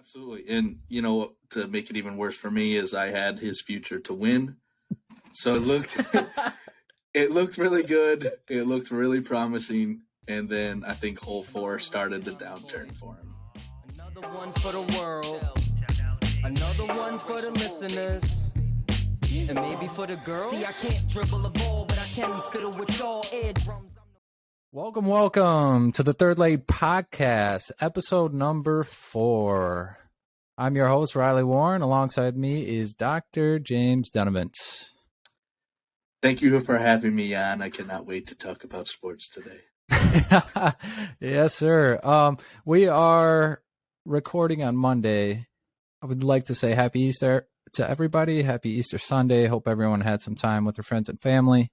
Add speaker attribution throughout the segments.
Speaker 1: Absolutely. And, to make it even worse for me is I had his future to win. So it looked really good. It looked really promising. And then I think hole 4 started the downturn for him.
Speaker 2: Another one for the world. Another one for the listeners. And maybe for the girls. See, I can't dribble a ball, but I can fiddle with y'all eardrums.
Speaker 3: Welcome to the Third Leg Podcast, episode number 4. I'm your host, Riley Warren. Alongside me is Dr. James Donovan.
Speaker 1: Thank you for having me on. I cannot wait to talk about sports today.
Speaker 3: Yes, sir. We are recording on Monday. I would like to say Happy Easter to everybody. Happy Easter Sunday. Hope everyone had some time with their friends and family.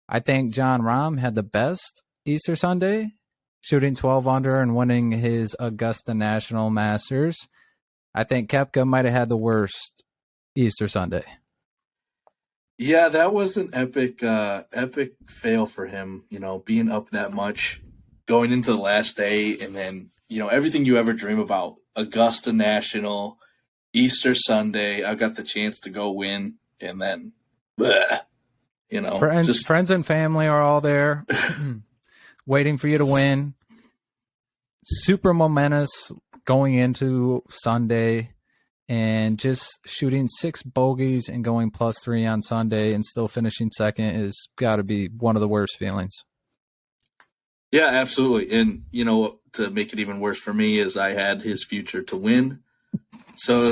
Speaker 3: I think Jon Rahm had the best Easter Sunday, shooting 12 under and winning his Augusta National Masters. I think Koepka might have had the worst Easter Sunday.
Speaker 1: Yeah, that was an epic fail for him, being up that much, going into the last day, and then, everything you ever dream about. Augusta National, Easter Sunday, I got the chance to go win, and then,
Speaker 3: Friends and family are all there, waiting for you to win. Super momentous going into Sunday. And just shooting 6 bogeys and going +3 on Sunday and still finishing second is got to be one of the worst feelings.
Speaker 1: Yeah, absolutely. And, to make it even worse for me is I had his future to win. So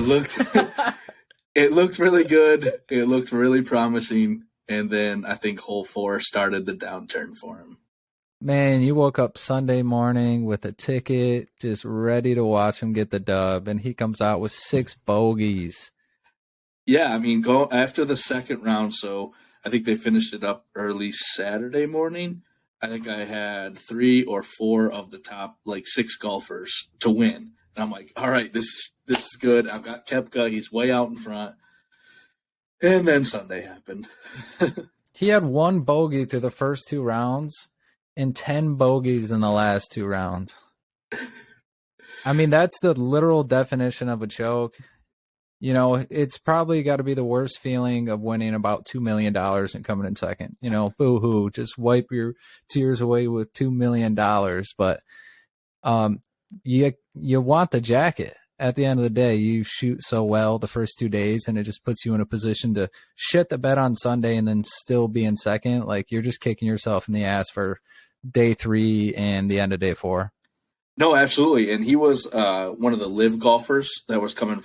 Speaker 1: it looked really good. It looked really promising. And then I think hole 4 started the downturn for him.
Speaker 3: Man, you woke up Sunday morning with a ticket, just ready to watch him get the dub, and he comes out with 6 bogeys.
Speaker 1: Yeah, go after the second round, so I think they finished it up early Saturday morning. I think I had 3 or 4 of the top 6 golfers to win. And I'm like, all right, this is good. I've got Koepka, he's way out in front. And then Sunday happened.
Speaker 3: He had 1 bogey through the first 2 rounds. And 10 bogeys in the last 2 rounds. That's the literal definition of a choke. It's probably got to be the worst feeling of winning about $2 million and coming in second. Boo-hoo, just wipe your tears away with $2 million. But you want the jacket. At the end of the day, you shoot so well the first 2 days, and it just puts you in a position to shit the bed on Sunday and then still be in second. You're just kicking yourself in the ass for day 3 and the end of day 4.
Speaker 1: No, absolutely. And he was one of the live golfers that was coming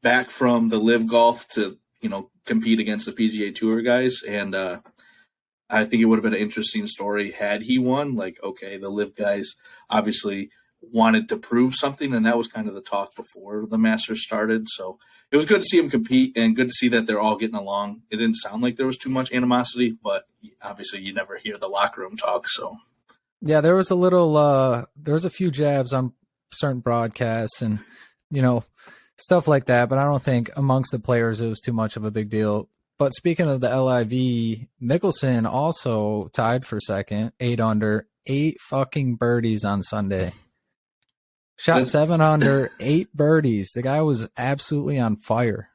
Speaker 1: back from the live golf to, compete against the PGA Tour guys. And I think it would have been an interesting story had he won. The live guys obviously wanted to prove something, and that was kind of the talk before the Masters started. So it was good to see him compete and good to see that they're all getting along. It didn't sound like there was too much animosity, but obviously you never hear the locker room talk. So
Speaker 3: yeah, there was a few jabs on certain broadcasts and stuff like that, but I don't think amongst the players it was too much of a big deal. But speaking of the LIV, Mickelson also tied for second, 8 under, 8 fucking birdies on Sunday. Shot 7 under, 8 birdies. The guy was absolutely on fire.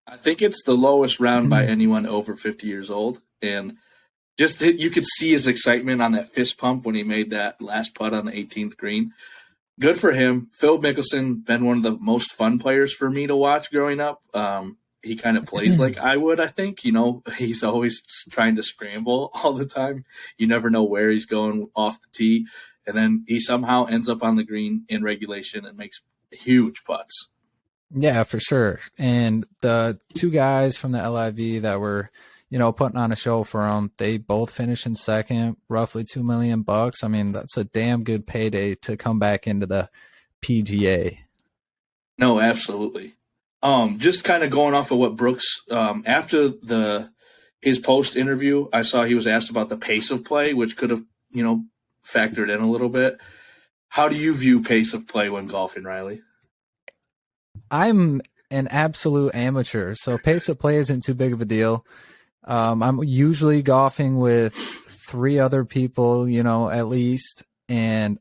Speaker 1: I think it's the lowest round by anyone over 50 years old. And you could see his excitement on that fist pump when he made that last putt on the 18th green. Good for him. Phil Mickelson, been one of the most fun players for me to watch growing up. He kind of plays like I would, I think. He's always trying to scramble all the time. You never know where he's going off the tee. And then he somehow ends up on the green in regulation and makes huge putts.
Speaker 3: Yeah, for sure. And the 2 guys from the LIV that were, putting on a show for him, they both finished in second, roughly $2 million. That's a damn good payday to come back into the PGA.
Speaker 1: No, absolutely. Just kind of going off of what Brooks, after his post interview, I saw he was asked about the pace of play, which could have, factored in a little bit. How do you view pace of play when golfing, Riley?
Speaker 3: I'm an absolute amateur, so pace of play isn't too big of a deal. I'm usually golfing with 3 other people, at least, and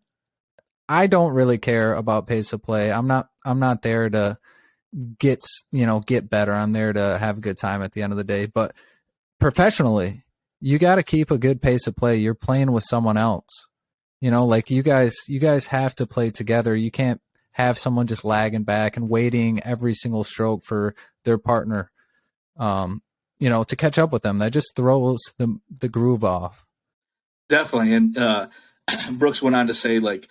Speaker 3: I don't really care about pace of play. I'm not there to get better. I'm there to have a good time at the end of the day. But professionally, you got to keep a good pace of play. You're playing with someone else. Like you guys have to play together. You can't have someone just lagging back and waiting every single stroke for their partner, to catch up with them. That just throws the groove off.
Speaker 1: Definitely. And Brooks went on to say, like,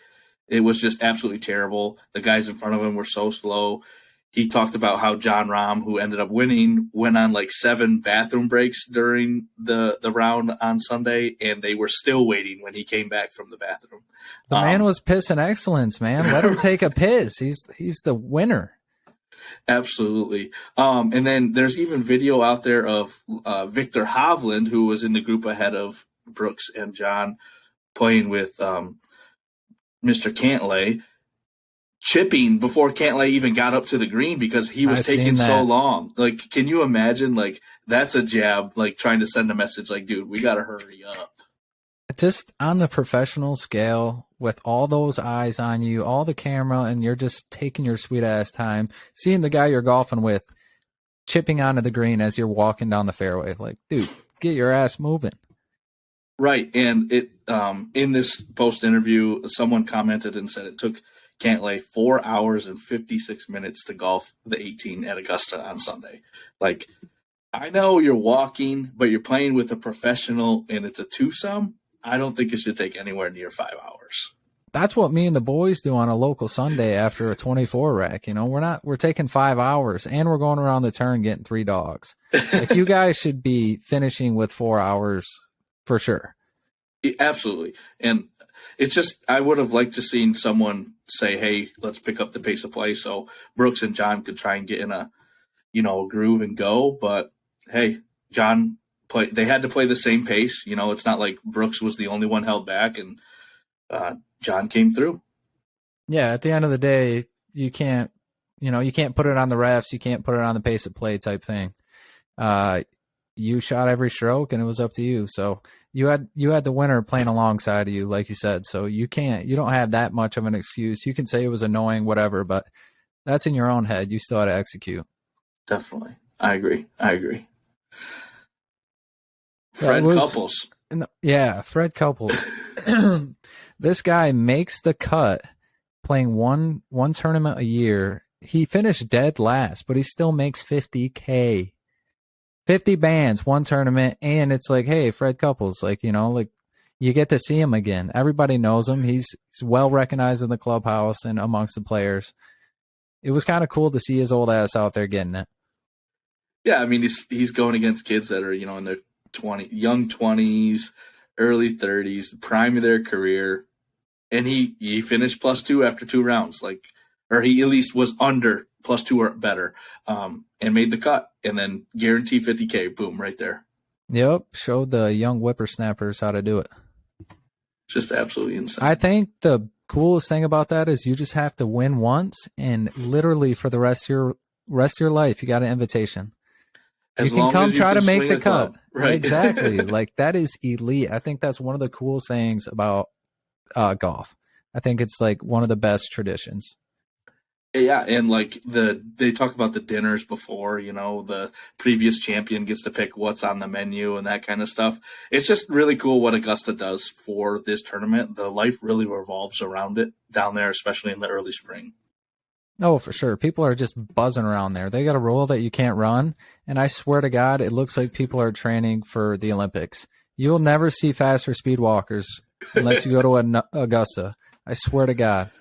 Speaker 1: it was just absolutely terrible. The guys in front of him were so slow. He talked about how John Rahm, who ended up winning, went on like 7 bathroom breaks during the round on Sunday, and they were still waiting when he came back from the bathroom.
Speaker 3: The man was pissing excellence, man. Let him take a piss. He's the winner.
Speaker 1: Absolutely. And then there's even video out there of Victor Hovland, who was in the group ahead of Brooks and John, playing with Mr. Cantlay, chipping before Cantlay even got up to the green because he was taking so long. Like, can you imagine? Like, that's a jab, like trying to send a message like, dude, we got to hurry up.
Speaker 3: Just on the professional scale, with all those eyes on you, all the camera, and you're just taking your sweet ass time, seeing the guy you're golfing with chipping onto the green as you're walking down the fairway. Like, dude, get your ass moving.
Speaker 1: Right. And it in this post interview, someone commented and said it took Cantlay 4 hours and 56 minutes to golf the 18 at Augusta on Sunday. Like, I know you're walking, but you're playing with a professional and it's a twosome. I don't think it should take anywhere near 5 hours.
Speaker 3: That's what me and the boys do on a local Sunday after a 24 rack. We're taking 5 hours and we're going around the turn getting 3 dogs. Like, you guys should be finishing with 4 hours for sure.
Speaker 1: Absolutely. And it's just, I would have liked to seen someone say, hey, let's pick up the pace of play so Brooks and John could try and get in a groove and go. But hey, they had to play the same pace. It's not like Brooks was the only one held back, and John came through.
Speaker 3: Yeah, at the end of the day, you can't put it on the refs. You can't put it on the pace of play type thing. You shot every stroke, and it was up to you. So you had the winner playing alongside of you, like you said. So you don't have that much of an excuse. You can say it was annoying, whatever, but that's in your own head. You still had to execute.
Speaker 1: Definitely. I agree. Fred Couples.
Speaker 3: Fred Couples. This guy makes the cut playing one tournament a year. He finished dead last, but he still makes $50K. 50 bands, one tournament, and it's like, hey, Fred Couples, like you get to see him again. Everybody knows him. He's well recognized in the clubhouse and amongst the players. It was kind of cool to see his old ass out there getting it.
Speaker 1: Yeah, I mean, he's going against kids that are, in their young 20s, early 30s, the prime of their career, and he finished +2 after 2 rounds, or he at least was under +2 or better, and made the cut, and then guarantee $50K, boom, right there.
Speaker 3: Yep, showed the young whippersnappers how to do it.
Speaker 1: Just absolutely insane.
Speaker 3: I think the coolest thing about that is you just have to win once, and literally for the rest of your life, you got an invitation. You can come try to make the cut. Right. Exactly. Like, that is elite. I think that's one of the coolest things about golf. I think it's like one of the best traditions.
Speaker 1: Yeah, and they talk about the dinners before, the previous champion gets to pick what's on the menu and that kind of stuff. It's just really cool what Augusta does for this tournament. The life really revolves around it down there, especially in the early spring.
Speaker 3: Oh, for sure. People are just buzzing around there. They got a rule that you can't run, and I swear to God, it looks like people are training for the Olympics. You'll never see faster speed walkers unless you go to Augusta. I swear to God.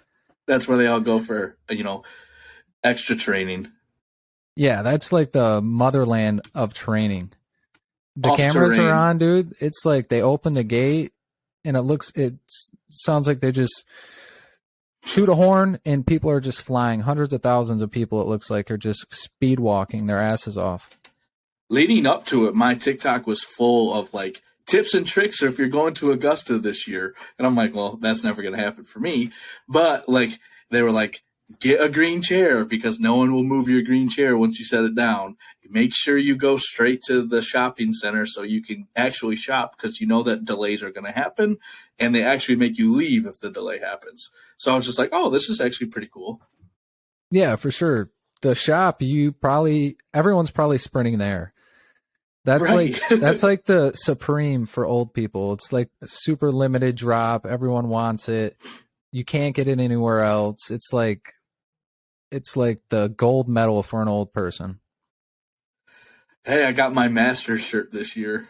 Speaker 1: That's where they all go for, extra training.
Speaker 3: Yeah, that's like the motherland of training. The cameras are on, dude. It's like they open the gate, and it sounds like they just shoot a horn, and people are just flying. Hundreds of thousands of people, it looks like, are just speed walking their asses off. Leading
Speaker 1: up to it, my TikTok was full of tips and tricks if you're going to Augusta this year. And I'm like, well, that's never going to happen for me. But they were like, get a green chair because no one will move your green chair once you set it down. Make sure you go straight to the shopping center so you can actually shop because you know that delays are going to happen, and they actually make you leave if the delay happens. So I was just like, oh, this is actually pretty cool.
Speaker 3: Yeah, for sure. The shop, everyone's probably sprinting there. That's
Speaker 1: right.
Speaker 3: that's like the supreme for old people. It's like a super limited drop. Everyone wants it. You can't get it anywhere else. It's like the gold medal for an old person.
Speaker 1: Hey, I got my Masters shirt this year.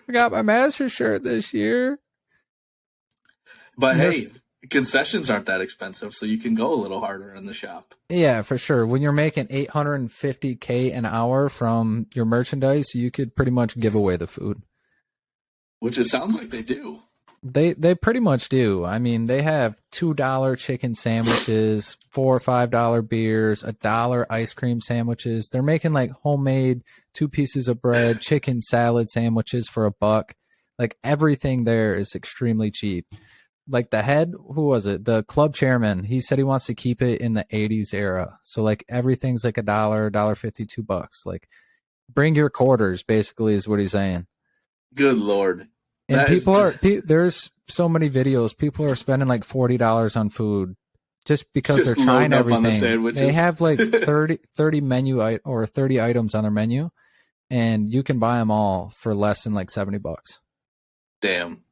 Speaker 3: But
Speaker 1: hey, concessions aren't that expensive, so you can go a little harder in the shop.
Speaker 3: Yeah, for sure. When you're making $850K an hour from your merchandise, you could pretty much give away the food.
Speaker 1: Which it sounds like they do.
Speaker 3: They pretty much do. I mean, they have $2 chicken sandwiches, $4 or $5 beers, $1 ice cream sandwiches. They're making like homemade 2 pieces of bread, chicken salad sandwiches for $1. Like everything there is extremely cheap. Like the head, who was it? The club chairman, he said he wants to keep it in the 80s era. So like everything's like $1, $1.50, $2. Like bring your quarters, basically, is what he's saying.
Speaker 1: Good Lord.
Speaker 3: And there's so many videos. People are spending like $40 on food just because they're trying everything. They have like 30 menu or 30 items on their menu, and you can buy them all for less than like $70.
Speaker 1: Damn.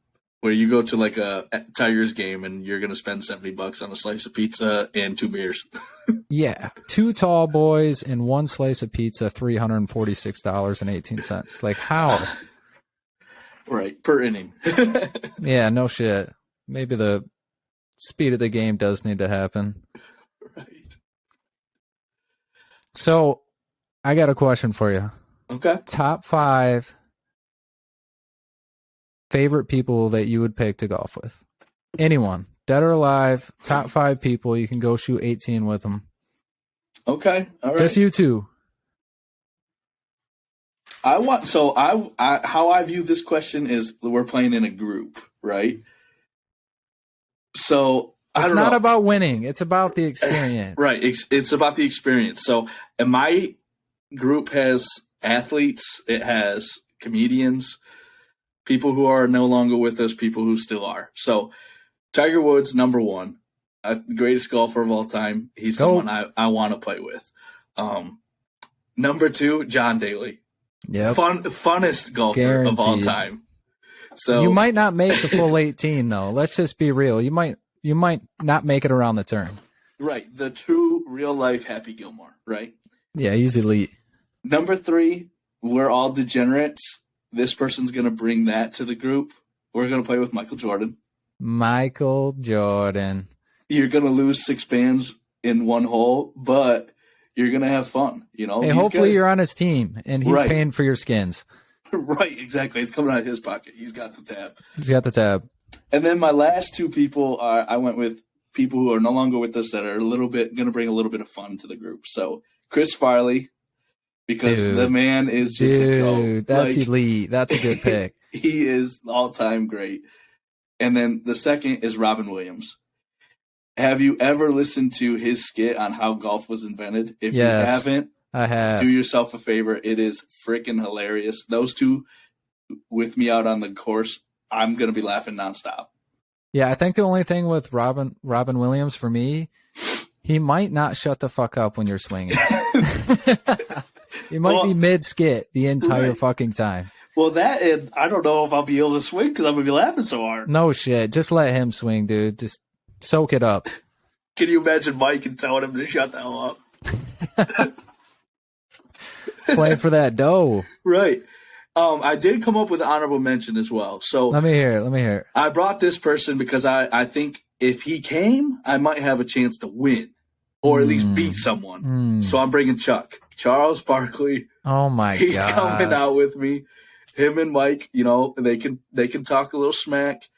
Speaker 1: Where you go to like a Tigers game and you're going to spend $70 on a slice of pizza and 2 beers.
Speaker 3: Yeah. 2 tall boys and 1 slice of pizza, $346.18. Like how?
Speaker 1: Right. Per inning.
Speaker 3: Yeah, no shit. Maybe the speed of the game does need to happen.
Speaker 1: Right.
Speaker 3: So I got a question for you.
Speaker 1: Okay.
Speaker 3: Top 5 favorite people that you would pick to golf with. Anyone, dead or alive, top 5 people. You can go shoot 18 with them.
Speaker 1: Okay. All right.
Speaker 3: Just you two.
Speaker 1: How I view this question is we're playing in a group, right? So
Speaker 3: it's not about winning. It's about the experience.
Speaker 1: Right. It's about the experience. So my group has athletes. It has comedians, people who are no longer with us, people who still are. So Tiger Woods, number 1, the greatest golfer of all time. He's someone I want to play with. Number 2, John Daly.
Speaker 3: Yeah.
Speaker 1: Funnest golfer of all time. So
Speaker 3: you might not make the full 18 though. Let's just be real. You might not make it around the turn.
Speaker 1: Right. The true real life Happy Gilmore, right?
Speaker 3: Yeah, he's elite.
Speaker 1: Number 3, we're all degenerates. This person's going to bring that to the group. We're going to play with Michael Jordan.
Speaker 3: Michael Jordan.
Speaker 1: You're going to lose 6 bands in 1 hole, but you're going to have fun. You know.
Speaker 3: Hey, hopefully you're on his team and he's paying for your skins.
Speaker 1: Right, exactly. It's coming out of his pocket. He's got the tab. And then my last 2 people, I went with people who are no longer with us that are going to bring a little bit of fun to the group. So Chris Farley, because the man is just a goat.
Speaker 3: That's elite. That's a good pick.
Speaker 1: He is all-time great. And then the second is Robin Williams. Have you ever listened to his skit on how golf was invented? If you haven't,
Speaker 3: I have.
Speaker 1: Do yourself a favor. It is freaking hilarious. Those 2 with me out on the course, I'm going to be laughing nonstop.
Speaker 3: Yeah, I think the only thing with Robin Williams for me, he might not shut the fuck up when you're swinging. He might be mid-skit the entire fucking time.
Speaker 1: Well, and I don't know if I'll be able to swing because I'm going to be laughing so hard.
Speaker 3: No shit. Just let him swing, dude. Just soak it up.
Speaker 1: Can you imagine Mike and telling him to shut the hell up?
Speaker 3: Playing for that dough.
Speaker 1: Right. I did come up with an honorable mention as well. So
Speaker 3: let me hear it.
Speaker 1: I brought this person because I think if he came, I might have a chance to win or at least beat someone. So I'm bringing Chuck. Charles Barkley.
Speaker 3: Oh my god.
Speaker 1: He's coming out with me. Him and Mike, you know, they can talk a little smack,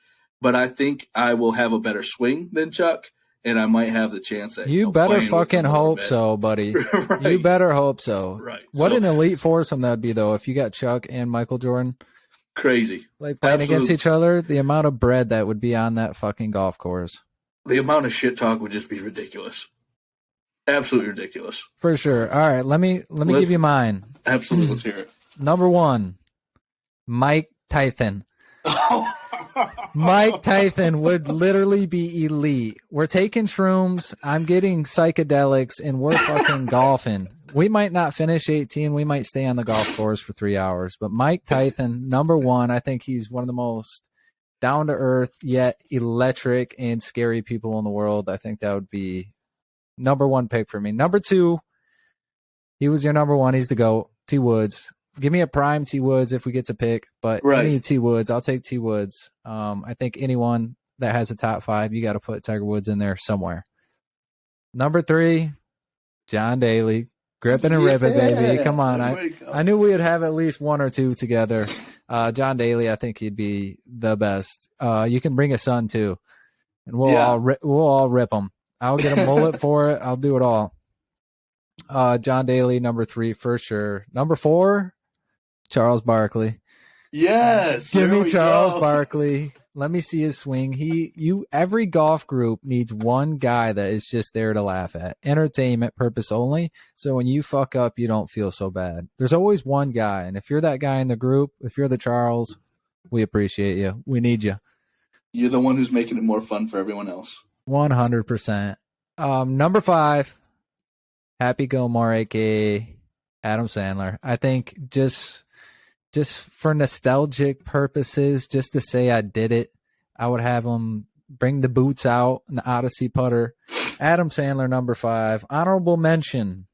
Speaker 1: but I think I will have a better swing than Chuck, and I might have the chance at
Speaker 3: you better fucking hope so, buddy. Right. You better hope so.
Speaker 1: Right.
Speaker 3: What an elite foursome that'd be, though, if you got Chuck and Michael Jordan.
Speaker 1: Crazy.
Speaker 3: Like playing against each other, the amount of bread that would be on that fucking golf course.
Speaker 1: The amount of shit talk would just be ridiculous. Absolutely ridiculous.
Speaker 3: For sure. All right, let me give you mine.
Speaker 1: Absolutely, let's hear it.
Speaker 3: Number 1, Mike Tyson. Mike Tyson would literally be elite. We're taking shrooms, I'm getting psychedelics, and we're fucking golfing. We might not finish 18. We might stay on the golf course for 3 hours. But Mike Tyson, number 1, I think he's one of the most down-to-earth yet electric and scary people in the world. I think that would be number 1 pick for me. Number 2, he was your number 1. He's the GOAT. T. Woods. Give me a prime T. Woods if we get to pick, but any T. Woods, I'll take T. Woods. I think anyone that has a top 5, you got to put Tiger Woods in there somewhere. Number 3, John Daly. Gripping and ripping, baby. Come on. I knew we would have at least 1 or 2 together. John Daly, I think he'd be the best. You can bring a son too, and we'll all rip him. I'll get a mullet for it. I'll do it all. John Daly, number 3 for sure. Number 4, Charles Barkley.
Speaker 1: Yes.
Speaker 3: Give me Charles Barkley. Let me see his swing. Every golf group needs one guy that is just there to laugh at. Entertainment purpose only. So when you fuck up, you don't feel so bad. There's always one guy. And if you're that guy in the group, if you're the Charles, we appreciate you. We need you.
Speaker 1: You're the one who's making it more fun for everyone else.
Speaker 3: 100%. Number 5, Happy Gilmore, aka Adam Sandler. I think just for nostalgic purposes, just to say I did it, I would have him bring the boots out and the Odyssey putter. Adam Sandler, number 5. Honorable mention.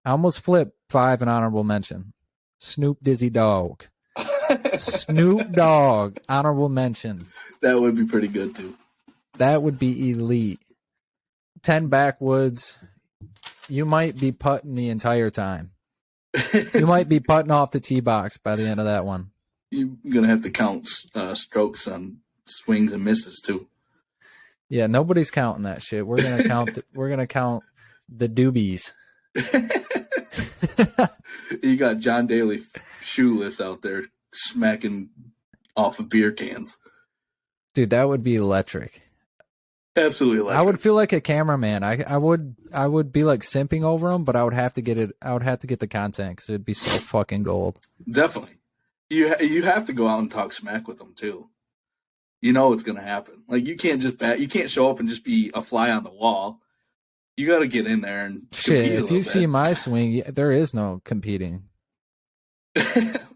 Speaker 3: I almost flipped 5 and honorable mention. Snoop Dizzy Dogg. Snoop Dogg, honorable mention.
Speaker 1: That would be pretty good too.
Speaker 3: That would be elite. 10 backwoods. You might be putting the entire time. You might be putting off the tee box by the end of that one.
Speaker 1: You're gonna have to count strokes on swings and misses too.
Speaker 3: Yeah, nobody's counting that shit. We're gonna count. We're gonna count the doobies.
Speaker 1: You got John Daly shoeless out there smacking off of beer cans.
Speaker 3: Dude, that would be electric.
Speaker 1: Absolutely electric.
Speaker 3: I would feel like a cameraman. I would be like simping over him, but I would have to get it. I would have to get the content because it'd be so fucking gold.
Speaker 1: Definitely, you have to go out and talk smack with them too. You know what's gonna happen. Like you can't just you can't show up and just be a fly on the wall. You got to get in there and
Speaker 3: shit. If you see my swing, there is no competing.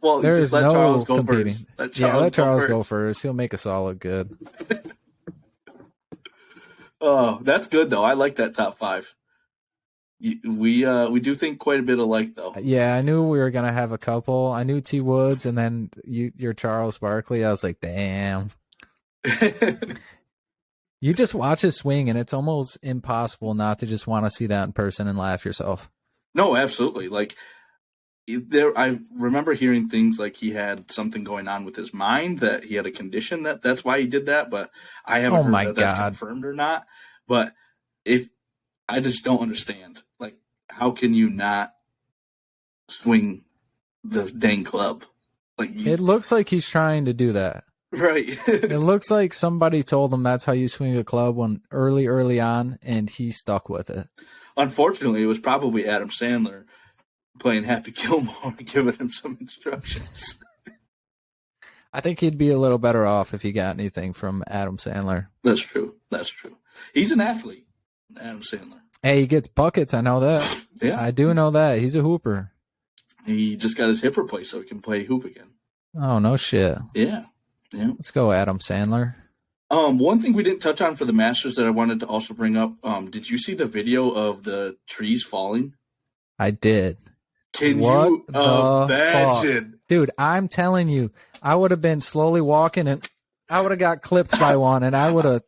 Speaker 1: Well,
Speaker 3: there
Speaker 1: just
Speaker 3: is
Speaker 1: let
Speaker 3: no
Speaker 1: Charles go
Speaker 3: competing.
Speaker 1: first.
Speaker 3: Let Charles go first. He'll make us all look good.
Speaker 1: Oh, that's good though. I like that top 5. We do think quite a bit alike though.
Speaker 3: Yeah, I knew we were gonna have a couple. I knew T. Woods, and then you're Charles Barkley. I was like, damn. You just watch his swing, and it's almost impossible not to just want to see that in person and laugh yourself.
Speaker 1: No, absolutely. Like I remember hearing things like he had something going on with his mind, that he had a condition that's why he did that, but I haven't heard that's confirmed or not. But if I just don't understand, like, how can you not swing the dang club? Like
Speaker 3: it looks like he's trying to do that.
Speaker 1: Right.
Speaker 3: It looks like somebody told him that's how you swing a club when early on, and he stuck with it.
Speaker 1: Unfortunately, it was probably Adam Sandler playing Happy Gilmore, giving him some instructions.
Speaker 3: I think he'd be a little better off if he got anything from Adam Sandler.
Speaker 1: That's true. He's an athlete, Adam Sandler.
Speaker 3: Hey, he gets buckets. I know that.
Speaker 1: Yeah.
Speaker 3: I do know that. He's a hooper.
Speaker 1: He just got his hip replaced so he can play hoop again.
Speaker 3: Oh, no shit.
Speaker 1: Yeah.
Speaker 3: Let's go, Adam Sandler.
Speaker 1: One thing we didn't touch on for the Masters that I wanted to also bring up, did you see the video of the trees falling?
Speaker 3: I did.
Speaker 1: Can you imagine?
Speaker 3: Fuck? Dude, I'm telling you, I would have been slowly walking and I would have got clipped by one, and I would have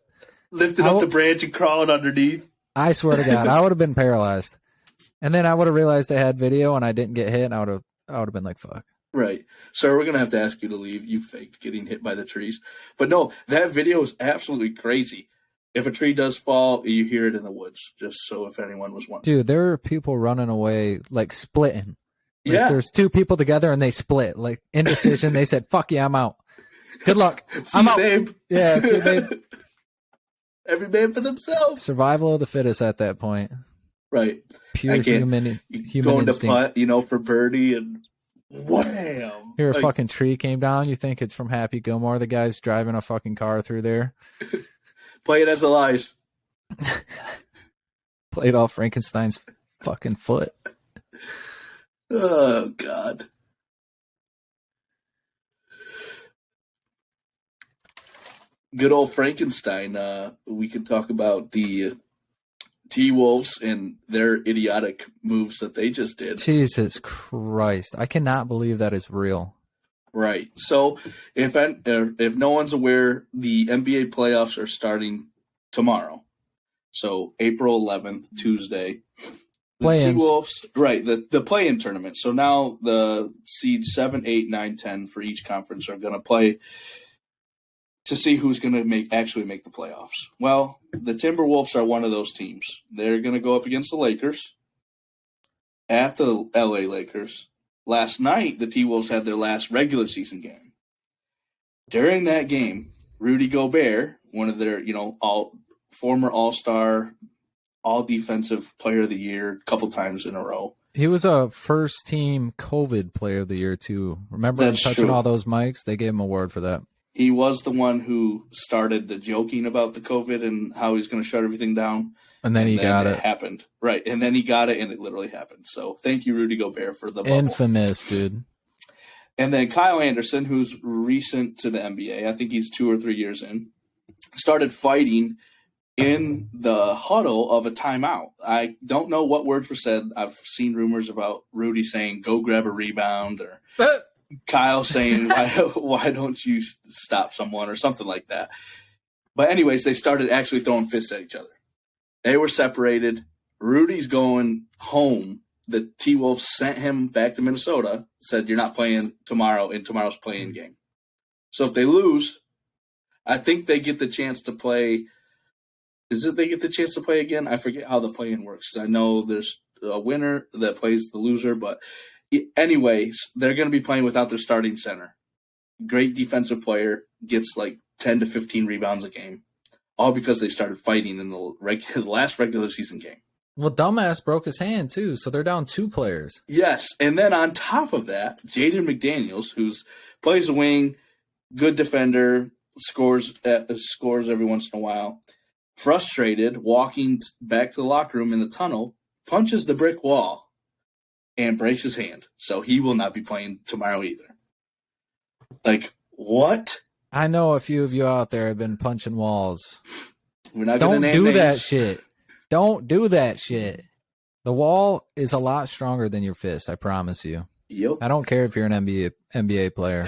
Speaker 1: lifted up the branch and crawling underneath.
Speaker 3: I swear to God, I would have been paralyzed. And then I would have realized they had video and I didn't get hit, and I would have been like, fuck.
Speaker 1: Right. So we're going to have to ask you to leave. You faked getting hit by the trees. But no, that video is absolutely crazy. If a tree does fall, you hear it in the woods, just so if anyone was wondering.
Speaker 3: Dude, there are people running away, like splitting. Like,
Speaker 1: yeah.
Speaker 3: There's 2 people together and they split. Like, indecision. They said, fuck yeah, I'm out. Good luck.
Speaker 1: See
Speaker 3: I'm
Speaker 1: you,
Speaker 3: out.
Speaker 1: babe.
Speaker 3: Yeah, see, babe.
Speaker 1: Every man for themselves.
Speaker 3: Survival of the fittest at that point.
Speaker 1: Right.
Speaker 3: Pure
Speaker 1: I can't.
Speaker 3: human
Speaker 1: Going to
Speaker 3: instincts.
Speaker 1: putt, for birdie, and wham!
Speaker 3: Here, a fucking tree came down. You think it's from Happy Gilmore? The guy's driving a fucking car through there.
Speaker 1: Play it as it lies.
Speaker 3: Played off Frankenstein's fucking foot.
Speaker 1: Oh God. Good old Frankenstein. We could talk about the T-Wolves and their idiotic moves that they just did.
Speaker 3: Jesus Christ. I cannot believe that is real.
Speaker 1: Right. So if no one's aware, the NBA playoffs are starting tomorrow. So April 11th, Tuesday. The T-Wolves, right, the play-in tournament. So now the seeds 7, 8, 9, 10 for each conference are going to play to see who's going to actually make the playoffs. Well, the Timberwolves are one of those teams. They're going to go up against the Lakers at the LA Lakers. Last night, the T-Wolves had their last regular season game. During that game, Rudy Gobert, one of their, former All-Star, All-Defensive Player of the Year a couple times in a row.
Speaker 3: He was a first-team COVID Player of the Year, too. Remember him touching all those mics? They gave him an award for that.
Speaker 1: He was the one who started the joking about the COVID and how he's going to shut everything down.
Speaker 3: And then he got it.
Speaker 1: It happened. Right. And then he got it, and it literally happened. So thank you, Rudy Gobert, for the bubble.
Speaker 3: Infamous, dude.
Speaker 1: And then Kyle Anderson, who's recent to the NBA, I think he's 2 or 3 years in, started fighting in the huddle of a timeout. I don't know what words were said. I've seen rumors about Rudy saying, go grab a rebound, or Kyle saying, why don't you stop someone, or something like that. But anyways, they started actually throwing fists at each other. They were separated. Rudy's going home. The T-Wolves sent him back to Minnesota, said, you're not playing tomorrow in tomorrow's play-in game. So if they lose, I think they get the chance to play. Is it they get the chance to play again? I forget how the play-in works. I know there's a winner that plays the loser, but anyways, they're going to be playing without their starting center. Great defensive player, gets like 10 to 15 rebounds a game, all because they started fighting in the last regular season game.
Speaker 3: Well, dumbass broke his hand, too, so they're down 2 players.
Speaker 1: Yes, and then on top of that, Jaden McDaniels, who plays a wing, good defender, scores every once in a while, frustrated, walking back to the locker room in the tunnel, punches the brick wall, and breaks his hand. So he will not be playing tomorrow either. Like, what?
Speaker 3: I know a few of you out there have been punching walls.
Speaker 1: We're not going to name names.
Speaker 3: Don't do that shit. Don't do that shit. The wall is a lot stronger than your fist, I promise you.
Speaker 1: Yep.
Speaker 3: I don't care if you're an NBA player.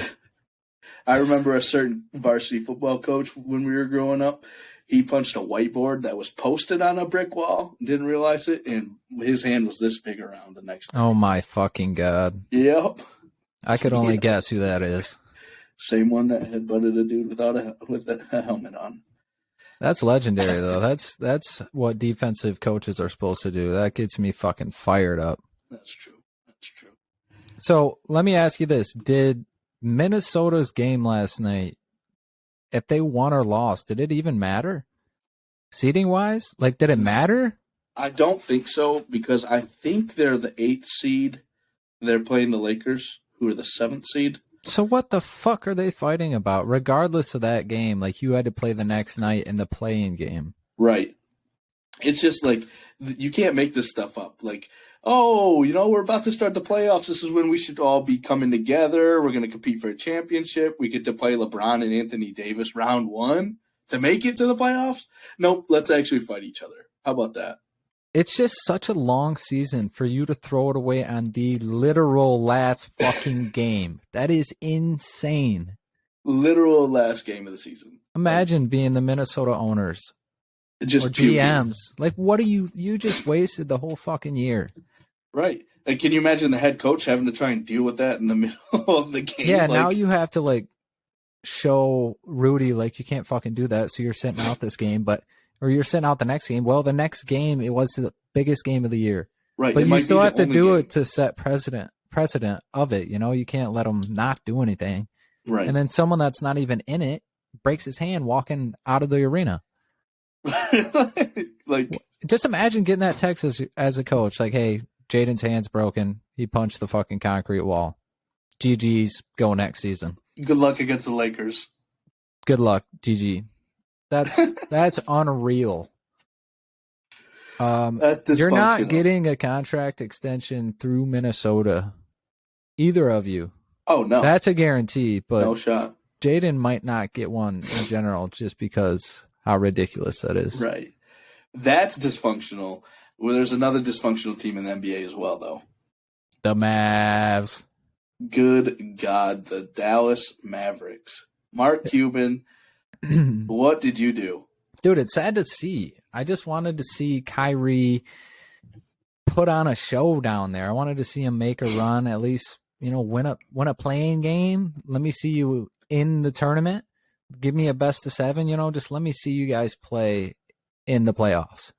Speaker 1: I remember a certain varsity football coach when we were growing up. He punched a whiteboard that was posted on a brick wall, didn't realize it, and his hand was this big around the next day.
Speaker 3: Oh, my fucking God.
Speaker 1: Yep.
Speaker 3: I could only guess who that is.
Speaker 1: Same one that had butted a dude with a helmet on.
Speaker 3: That's legendary, though. That's what defensive coaches are supposed to do. That gets me fucking fired up.
Speaker 1: That's true. That's true.
Speaker 3: So let me ask you this. Did Minnesota's game last night, if they won or lost, did it even matter? Seeding-wise? Like, did it matter?
Speaker 1: I don't think so, because I think they're the 8th seed. They're playing the Lakers, who are the 7th seed.
Speaker 3: So what the fuck are they fighting about? Regardless of that game, like, you had to play the next night in the play-in game.
Speaker 1: Right. It's just like, you can't make this stuff up. Like, oh, we're about to start the playoffs. This is when we should all be coming together. We're going to compete for a championship. We get to play LeBron and Anthony Davis round 1 to make it to the playoffs. Nope, let's actually fight each other. How about that?
Speaker 3: It's just such a long season for you to throw it away on the literal last fucking game. That is insane.
Speaker 1: Literal last game of the season.
Speaker 3: Imagine being the Minnesota owners
Speaker 1: just
Speaker 3: or GMs. Like, what are you just wasted the whole fucking year.
Speaker 1: Right. Like, can you imagine the head coach having to try and deal with that in the middle of the game?
Speaker 3: Yeah, now you have to, like, show Rudy, like, you can't fucking do that, so you're sitting out this game, or you're sitting out the next game. Well, the next game, it was the biggest game of the year.
Speaker 1: Right.
Speaker 3: But you still have to do it to set precedent of it. You can't let them not do anything.
Speaker 1: Right.
Speaker 3: And then someone that's not even in it breaks his hand walking out of the arena.
Speaker 1: Like,
Speaker 3: just imagine getting that text as a coach, like, hey, Jaden's hand's broken. He punched the fucking concrete wall. GG's, go next season.
Speaker 1: Good luck against the Lakers.
Speaker 3: Good luck, GG. That's unreal. You're not getting a contract extension through Minnesota. Either of you.
Speaker 1: Oh, no.
Speaker 3: That's a guarantee, but
Speaker 1: no shot.
Speaker 3: Jaden might not get one in general just because how ridiculous that is.
Speaker 1: Right. That's dysfunctional. Well, there's another dysfunctional team in the NBA as well, though.
Speaker 3: The Mavs.
Speaker 1: Good God, the Dallas Mavericks. Mark Cuban, what did you do?
Speaker 3: Dude, it's sad to see. I just wanted to see Kyrie put on a show down there. I wanted to see him make a run, at least, win a playing game. Let me see you in the tournament. Give me a best of 7, just let me see you guys play in the playoffs.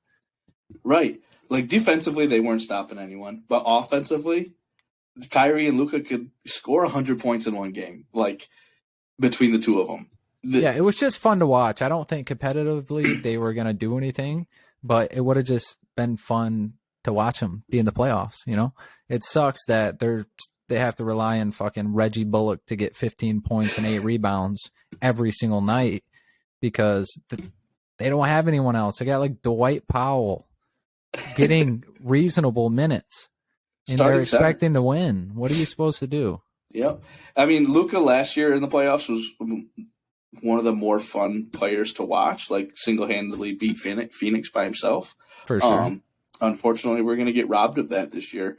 Speaker 1: Right. Like, defensively, they weren't stopping anyone. But offensively, Kyrie and Luka could score 100 points in one game, like, between the two of them.
Speaker 3: Yeah, it was just fun to watch. I don't think competitively they were going to do anything, but it would have just been fun to watch them be in the playoffs, It sucks that they have to rely on fucking Reggie Bullock to get 15 points and 8 rebounds every single night because they don't have anyone else. They got like Dwight Powell getting reasonable minutes, and they're expecting to win. What are you supposed to do?
Speaker 1: Yep. I mean, Luka last year in the playoffs was one of the more fun players to watch, like single-handedly beat Phoenix by himself.
Speaker 3: For sure.
Speaker 1: Unfortunately, we're going to get robbed of that this year.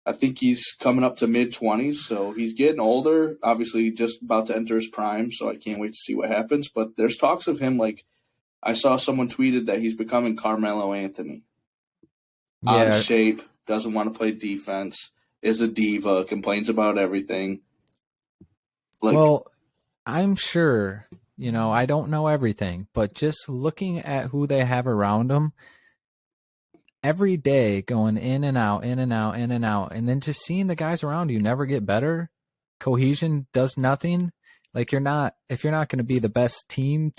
Speaker 1: I think he's coming up to mid-20s, so he's getting older, obviously just about to enter his prime, so I can't wait to see what happens. But there's talks of him, like, I saw someone tweeted that he's becoming Carmelo Anthony.
Speaker 3: Yeah.
Speaker 1: Out of shape, doesn't want to play defense, is a diva, complains about everything.
Speaker 3: Well, I'm sure, I don't know everything, but just looking at who they have around them, every day going in and out, in and out, in and out, and then just seeing the guys around you never get better. Cohesion does nothing. Like if you're not going to be the best team,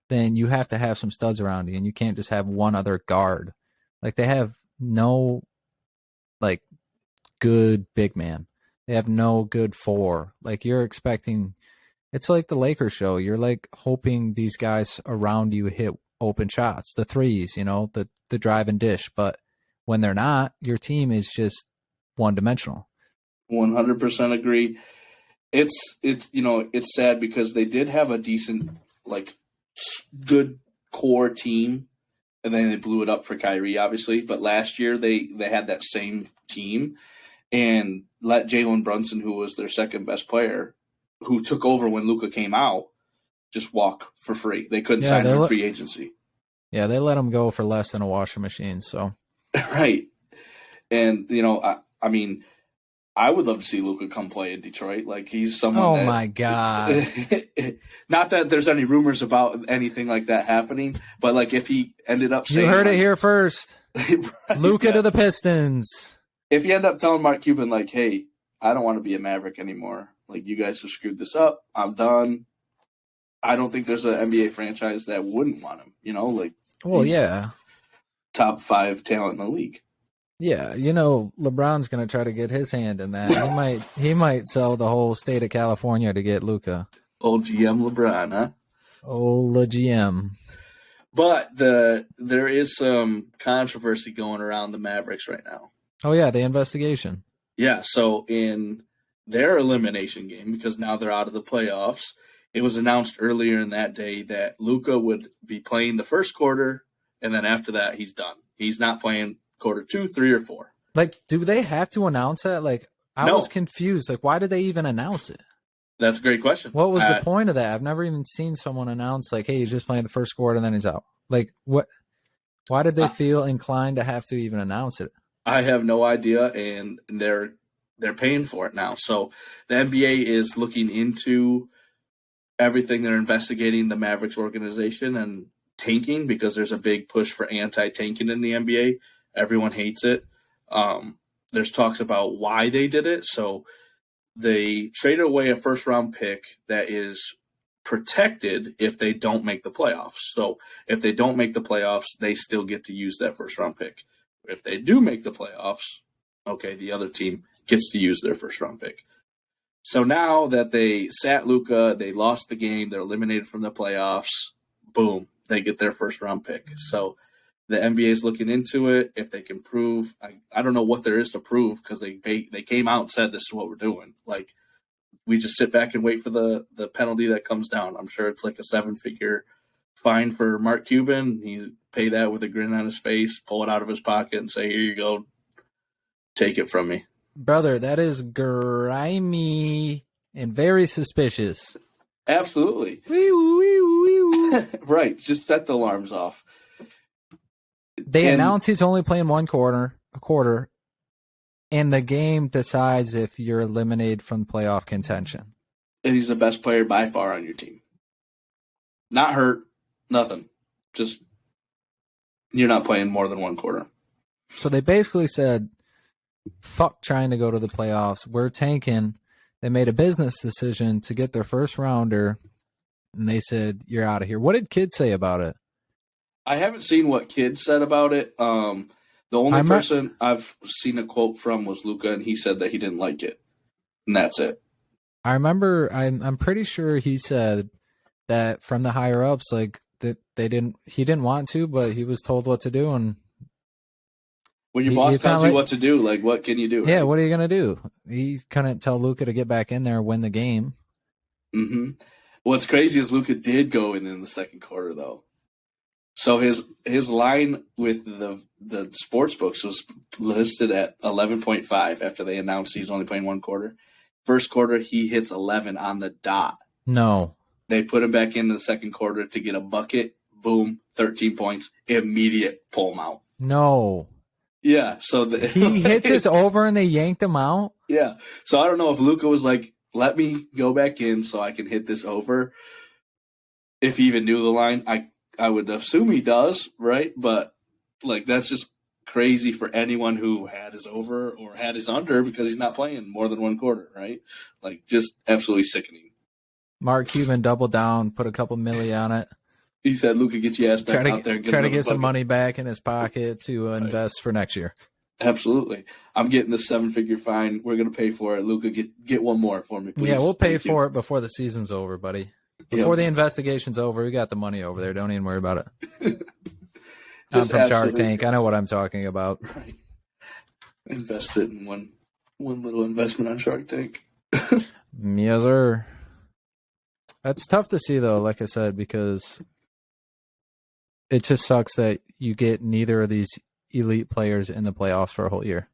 Speaker 3: then you have to have some studs around you, and you can't just have one other guard. Like they have no like good big man. They have no good 4. Like you're expecting, it's like the Lakers show. You're like hoping these guys around you hit open shots, the threes, the drive and dish. But when they're not, your team is just one-dimensional.
Speaker 1: 100% agree. It's sad because they did have a decent, like, good core team, and then they blew it up for Kyrie, obviously. But last year they had that same team and let Jalen Brunson, who was their second best player, who took over when Luka came out, just walk for free. They couldn't sign him free agency.
Speaker 3: Yeah, they let him go for less than a washing machine. So
Speaker 1: right, and I mean, I would love to see Luka come play in Detroit. Like he's someone.
Speaker 3: Oh my god!
Speaker 1: Not that there's any rumors about anything like that happening, but like if he ended up saying,
Speaker 3: you heard it here first. Right, Luka to the Pistons.
Speaker 1: If you end up telling Mark Cuban like, "Hey, I don't want to be a Maverick anymore. Like you guys have screwed this up. I'm done." I don't think there's an NBA franchise that wouldn't want him.
Speaker 3: Well, yeah,
Speaker 1: top 5 talent in the league.
Speaker 3: Yeah, LeBron's gonna try to get his hand in that. He might sell the whole state of California to get Luka.
Speaker 1: Old GM LeBron, huh?
Speaker 3: Old GM.
Speaker 1: But there is some controversy going around the Mavericks right now.
Speaker 3: Oh yeah, the investigation.
Speaker 1: Yeah, so in their elimination game, because now they're out of the playoffs, it was announced earlier in that day that Luka would be playing the first quarter, and then after that, he's done. He's not playing quarter 2, 3, or 4.
Speaker 3: Like, do they have to announce that? Like, I was confused. Like, why did they even announce it?
Speaker 1: That's a great question.
Speaker 3: What was the point of that? I've never even seen someone announce, like, hey, he's just playing the first quarter and then he's out. Like, what? Why did they feel inclined to have to even announce it?
Speaker 1: I have no idea, and they're paying for it now. So the NBA is looking into everything. They're investigating the Mavericks organization and tanking because there's a big push for anti-tanking in the NBA. Everyone hates it. There's talks about why they did it. So they traded away a first-round pick that is protected if they don't make the playoffs. So if they don't make the playoffs, they still get to use that first round pick. If they do make the playoffs, okay, the other team gets to use their first round pick. So now that they sat Luka, they lost the game, they're eliminated from the playoffs, boom, they get their first round pick. So the NBA is looking into it. If they can prove, I don't know what there is to prove, because they came out and said this is what we're doing. Like, we just sit back and wait for the penalty that comes down. I'm sure it's like a 7-figure fine for Mark Cuban. He pay that with a grin on his face, pull it out of his pocket, and say, "Here you go, take it from me."
Speaker 3: Brother, that is grimy and very suspicious.
Speaker 1: Absolutely. Right. Just set the alarms off.
Speaker 3: They announce he's only playing a quarter, and the game decides if you're eliminated from playoff contention.
Speaker 1: And he's the best player by far on your team. Not hurt, nothing. Just, you're not playing more than one quarter.
Speaker 3: So they basically said, fuck trying to go to the playoffs. We're tanking. They made a business decision to get their first rounder, and they said, you're out of here. What did Kidd say about it?
Speaker 1: I haven't seen what Kidd said about it. The only person I've seen a quote from was Luka, and he said that he didn't like it. And that's it.
Speaker 3: I remember, I'm pretty sure he said that from the higher ups, like, that he didn't want to, but he was told what to do, and
Speaker 1: when your boss tells you what to do, like, what can you do?
Speaker 3: Yeah,
Speaker 1: right?
Speaker 3: what are you going to do? He couldn't tell Luka to get back in there and win the game.
Speaker 1: Mm-hmm. What's crazy is Luka did go in the second quarter, though. So his line with the sports books was listed at 11.5 after they announced he's only playing one quarter. First quarter, he hits 11 on the dot.
Speaker 3: No.
Speaker 1: They put him back in the second quarter to get a bucket. Boom, 13 points. Immediate pull him out.
Speaker 3: No.
Speaker 1: Yeah, so
Speaker 3: he hits his over and they yanked him out?
Speaker 1: Yeah. So I don't know if Luka was like, let me go back in so I can hit this over. If he even knew the line, I would assume he does, right? But, like, that's just crazy for anyone who had his over or had his under, because he's not playing more than one quarter, right? Like, just absolutely sickening.
Speaker 3: Mark Cuban doubled down, put a couple milli on it.
Speaker 1: He said, Luka, get your ass back out there.
Speaker 3: Try to get some money back in his pocket to invest for next year.
Speaker 1: Absolutely. I'm getting this 7-figure fine. We're going to pay for it. Luka, get one more for me, please.
Speaker 3: Yeah, we'll pay for it before the season's over, buddy. Before the investigation's over, we got the money over there. Don't even worry about it. I'm from Shark Tank. Crazy. I know what I'm talking about.
Speaker 1: Right. Invest it in one little investment on Shark Tank.
Speaker 3: Yes, sir. That's tough to see, though, like I said, because it just sucks that you get neither of these elite players in the playoffs for a whole year.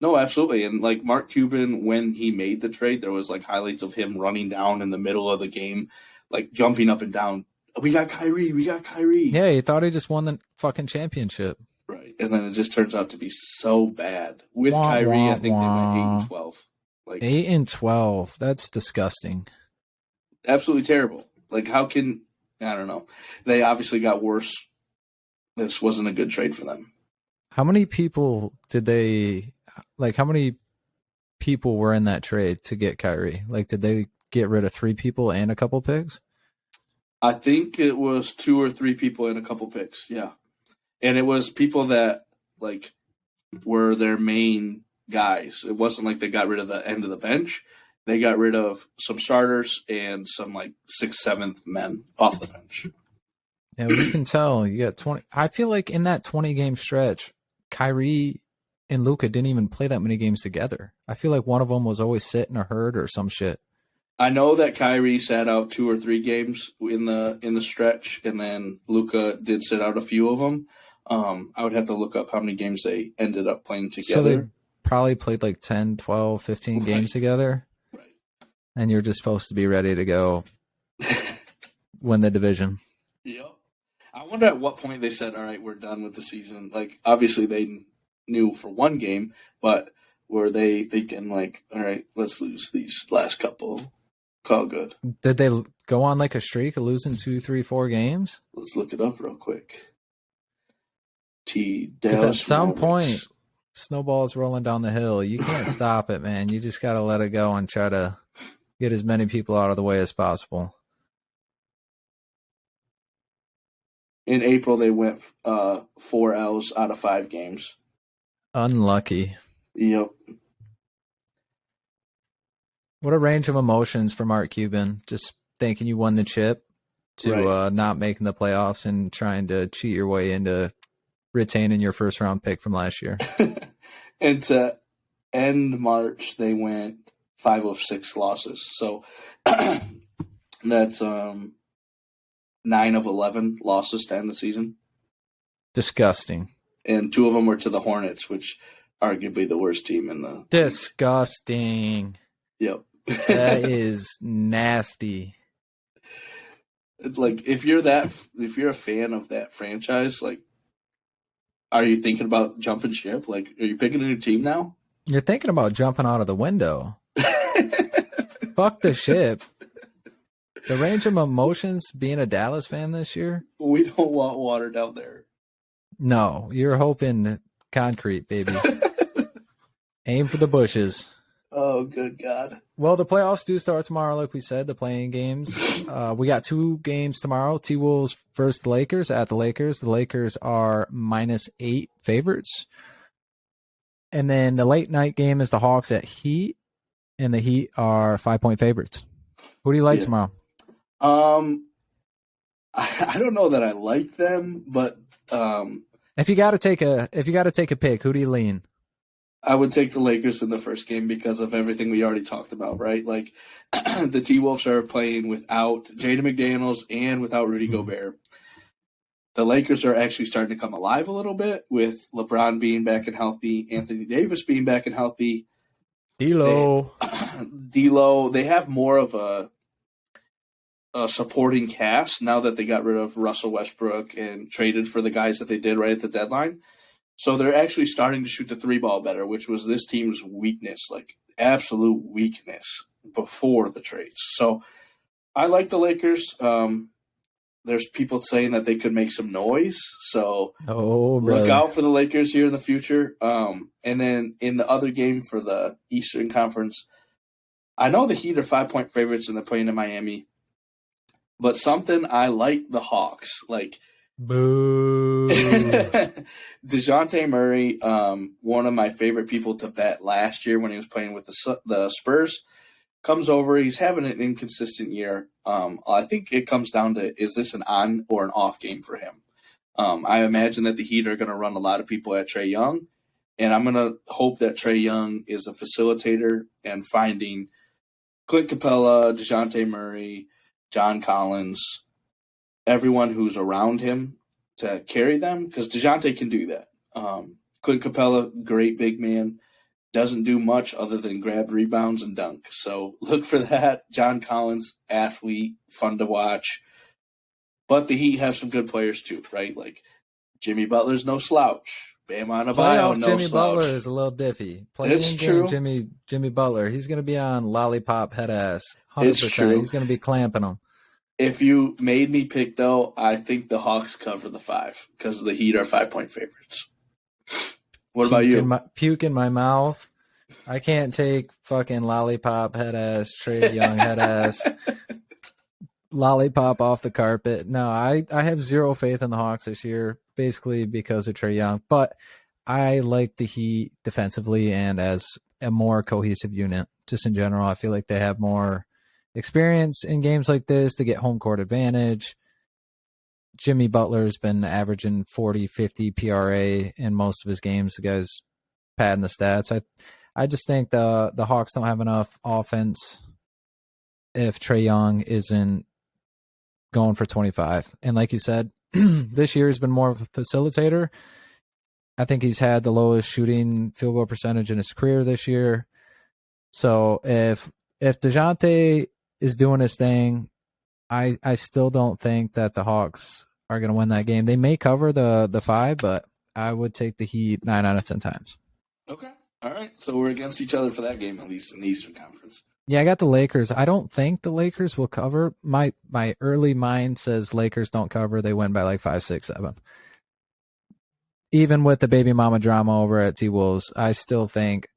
Speaker 1: No, absolutely. And like Mark Cuban, when he made the trade, there was like highlights of him running down in the middle of the game, like jumping up and down. We got Kyrie.
Speaker 3: Yeah, he thought he just won the fucking championship.
Speaker 1: Right. And then it just turns out to be so bad. With Kyrie, I think they went 8-12. Like
Speaker 3: 8-12. That's disgusting.
Speaker 1: Absolutely terrible. Like, how can, I don't know. They obviously got worse. This wasn't a good trade for them.
Speaker 3: How many people how many people were in that trade to get Kyrie? Like, did they get rid of 3 people and a couple picks?
Speaker 1: I think it was 2 or 3 people and a couple picks, yeah. And it was people that, like, were their main guys. It wasn't like they got rid of the end of the bench. They got rid of some starters and some, like, 6th, 7th men off the bench.
Speaker 3: Yeah, you can tell. You got 20. I feel like in that 20-game stretch, Kyrie and Luka didn't even play that many games together. I feel like one of them was always sitting or hurt or some shit.
Speaker 1: I know that Kyrie sat out 2 or 3 games in the stretch, and then Luka did sit out a few of them. I would have to look up how many games they ended up playing together.
Speaker 3: So they probably played like 10, 12, 15 games together.
Speaker 1: Right.
Speaker 3: And you're just supposed to be ready to go win the division.
Speaker 1: Yeah. I wonder at what point they said, all right, we're done with the season. Like, obviously they knew for one game, but were they thinking like, all right, let's lose these last couple. Call good.
Speaker 3: Did they go on like a streak of losing 2, 3, 4 games?
Speaker 1: Let's look it up real quick.
Speaker 3: Because at some point, snowball's rolling down the hill. You can't stop it, man. You just got to let it go and try to get as many people out of the way as possible.
Speaker 1: In April, they went 4 L's out of 5 games.
Speaker 3: Unlucky.
Speaker 1: Yep.
Speaker 3: What a range of emotions for Mark Cuban. Just thinking you won the chip to not making the playoffs and trying to cheat your way into retaining your first round pick from last year.
Speaker 1: And to end March, they went 5 of 6 losses. So that's 9 of 11 losses to end the season.
Speaker 3: Disgusting.
Speaker 1: And 2 of them were to the Hornets, which arguably the worst team in the
Speaker 3: Disgusting.
Speaker 1: Yep.
Speaker 3: That is nasty.
Speaker 1: It's like if you're a fan of that franchise, like, are you thinking about jumping ship? Like, are you picking a new team now?
Speaker 3: You're thinking about jumping out of the window. Fuck the ship. The range of emotions being a Dallas fan this year?
Speaker 1: We don't want water down there.
Speaker 3: No, you're hoping concrete, baby. Aim for the bushes.
Speaker 1: Oh, good God.
Speaker 3: Well, the playoffs do start tomorrow, like we said, the playing games. We got 2 games tomorrow. T-Wolves versus the Lakers at the Lakers. The Lakers are -8 favorites. And then the late night game is the Hawks at Heat, and the Heat are 5-point favorites. Who do you like tomorrow?
Speaker 1: I don't know that I like them, but
Speaker 3: if you got to take a pick, who do you lean?
Speaker 1: I would take the Lakers in the first game because of everything we already talked about, right? Like, the T-Wolves are playing without Jaden McDaniels and without Rudy Gobert. The Lakers are actually starting to come alive a little bit with LeBron being back and healthy, Anthony Davis being back and healthy.
Speaker 3: D'Lo,
Speaker 1: they have more of a supporting cast now that they got rid of Russell Westbrook and traded for the guys that they did right at the deadline. So they're actually starting to shoot the 3-ball better, which was this team's weakness, like absolute weakness before the trades. So I like the Lakers. There's people saying that they could make some noise. So look out for the Lakers here in the future. And then in the other game for the Eastern Conference, I know the Heat are 5-point favorites and they're playing in Miami. But something I like the Hawks. Like,
Speaker 3: boo.
Speaker 1: DeJounte Murray, one of my favorite people to bet last year when he was playing with the Spurs, comes over. He's having an inconsistent year. I think it comes down to, is this an on or an off game for him? I imagine that the Heat are going to run a lot of people at Trae Young, and I'm going to hope that Trae Young is a facilitator and finding Clint Capella, DeJounte Murray, John Collins, everyone who's around him to carry them, because DeJounte can do that. Clint Capella, great big man, doesn't do much other than grab rebounds and dunk. So look for that. John Collins, athlete, fun to watch. But the Heat have some good players too, right? Like Jimmy Butler's no slouch. Bam Adebayo, no
Speaker 3: Jimmy
Speaker 1: slouch.
Speaker 3: Butler is a little diffy. It's true. Jimmy Butler, he's going to be on lollipop head ass. 100%.
Speaker 1: It's true.
Speaker 3: He's going to be clamping them.
Speaker 1: If you made me pick, though, I think the Hawks cover the 5 because the Heat are 5-point favorites. What about you?
Speaker 3: Puke in my mouth. I can't take fucking lollipop head ass, Trae Young head ass, lollipop off the carpet. No, I have zero faith in the Hawks this year, basically because of Trae Young. But I like the Heat defensively and as a more cohesive unit. Just in general, I feel like they have more experience in games like this to get home court advantage. Jimmy Butler's been averaging 40, 50 PRA in most of his games. The guy's padding the stats. I just think the Hawks don't have enough offense if Trae Young isn't going for 25. And like you said, this year has been more of a facilitator. I think he's had the lowest shooting field goal percentage in his career this year. So if DeJounte is doing his thing, I still don't think that the Hawks are going to win that game. They may cover the 5, but I would take the Heat 9 out of 10 times.
Speaker 1: Okay. All right. So we're against each other for that game, at least in the Eastern Conference.
Speaker 3: Yeah, I got the Lakers. I don't think the Lakers will cover. My early mind says Lakers don't cover. They win by like 5, 6, 7. Even with the baby mama drama over at T-Wolves, I still think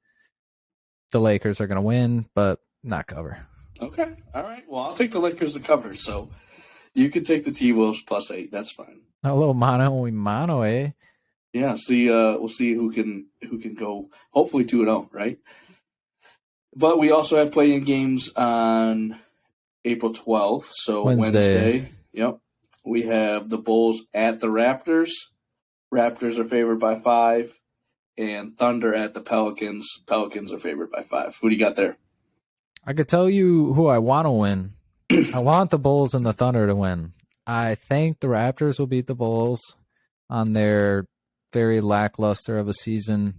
Speaker 3: the Lakers are going to win, but not cover.
Speaker 1: Okay. All right. Well, I'll take the Lakers to cover. So you can take the T-Wolves +8. That's fine.
Speaker 3: A little mano y mano, eh?
Speaker 1: Yeah, see, we'll see who can go. Hopefully 2-0, right? But we also have playing games on April 12th, so Wednesday. Yep, we have the Bulls at the Raptors. Raptors are favored by 5, and Thunder at the Pelicans. Pelicans are favored by 5. Who do you got there?
Speaker 3: I could tell you who I want to win. I want the Bulls and the Thunder to win. I think the Raptors will beat the Bulls on their very lackluster of a season.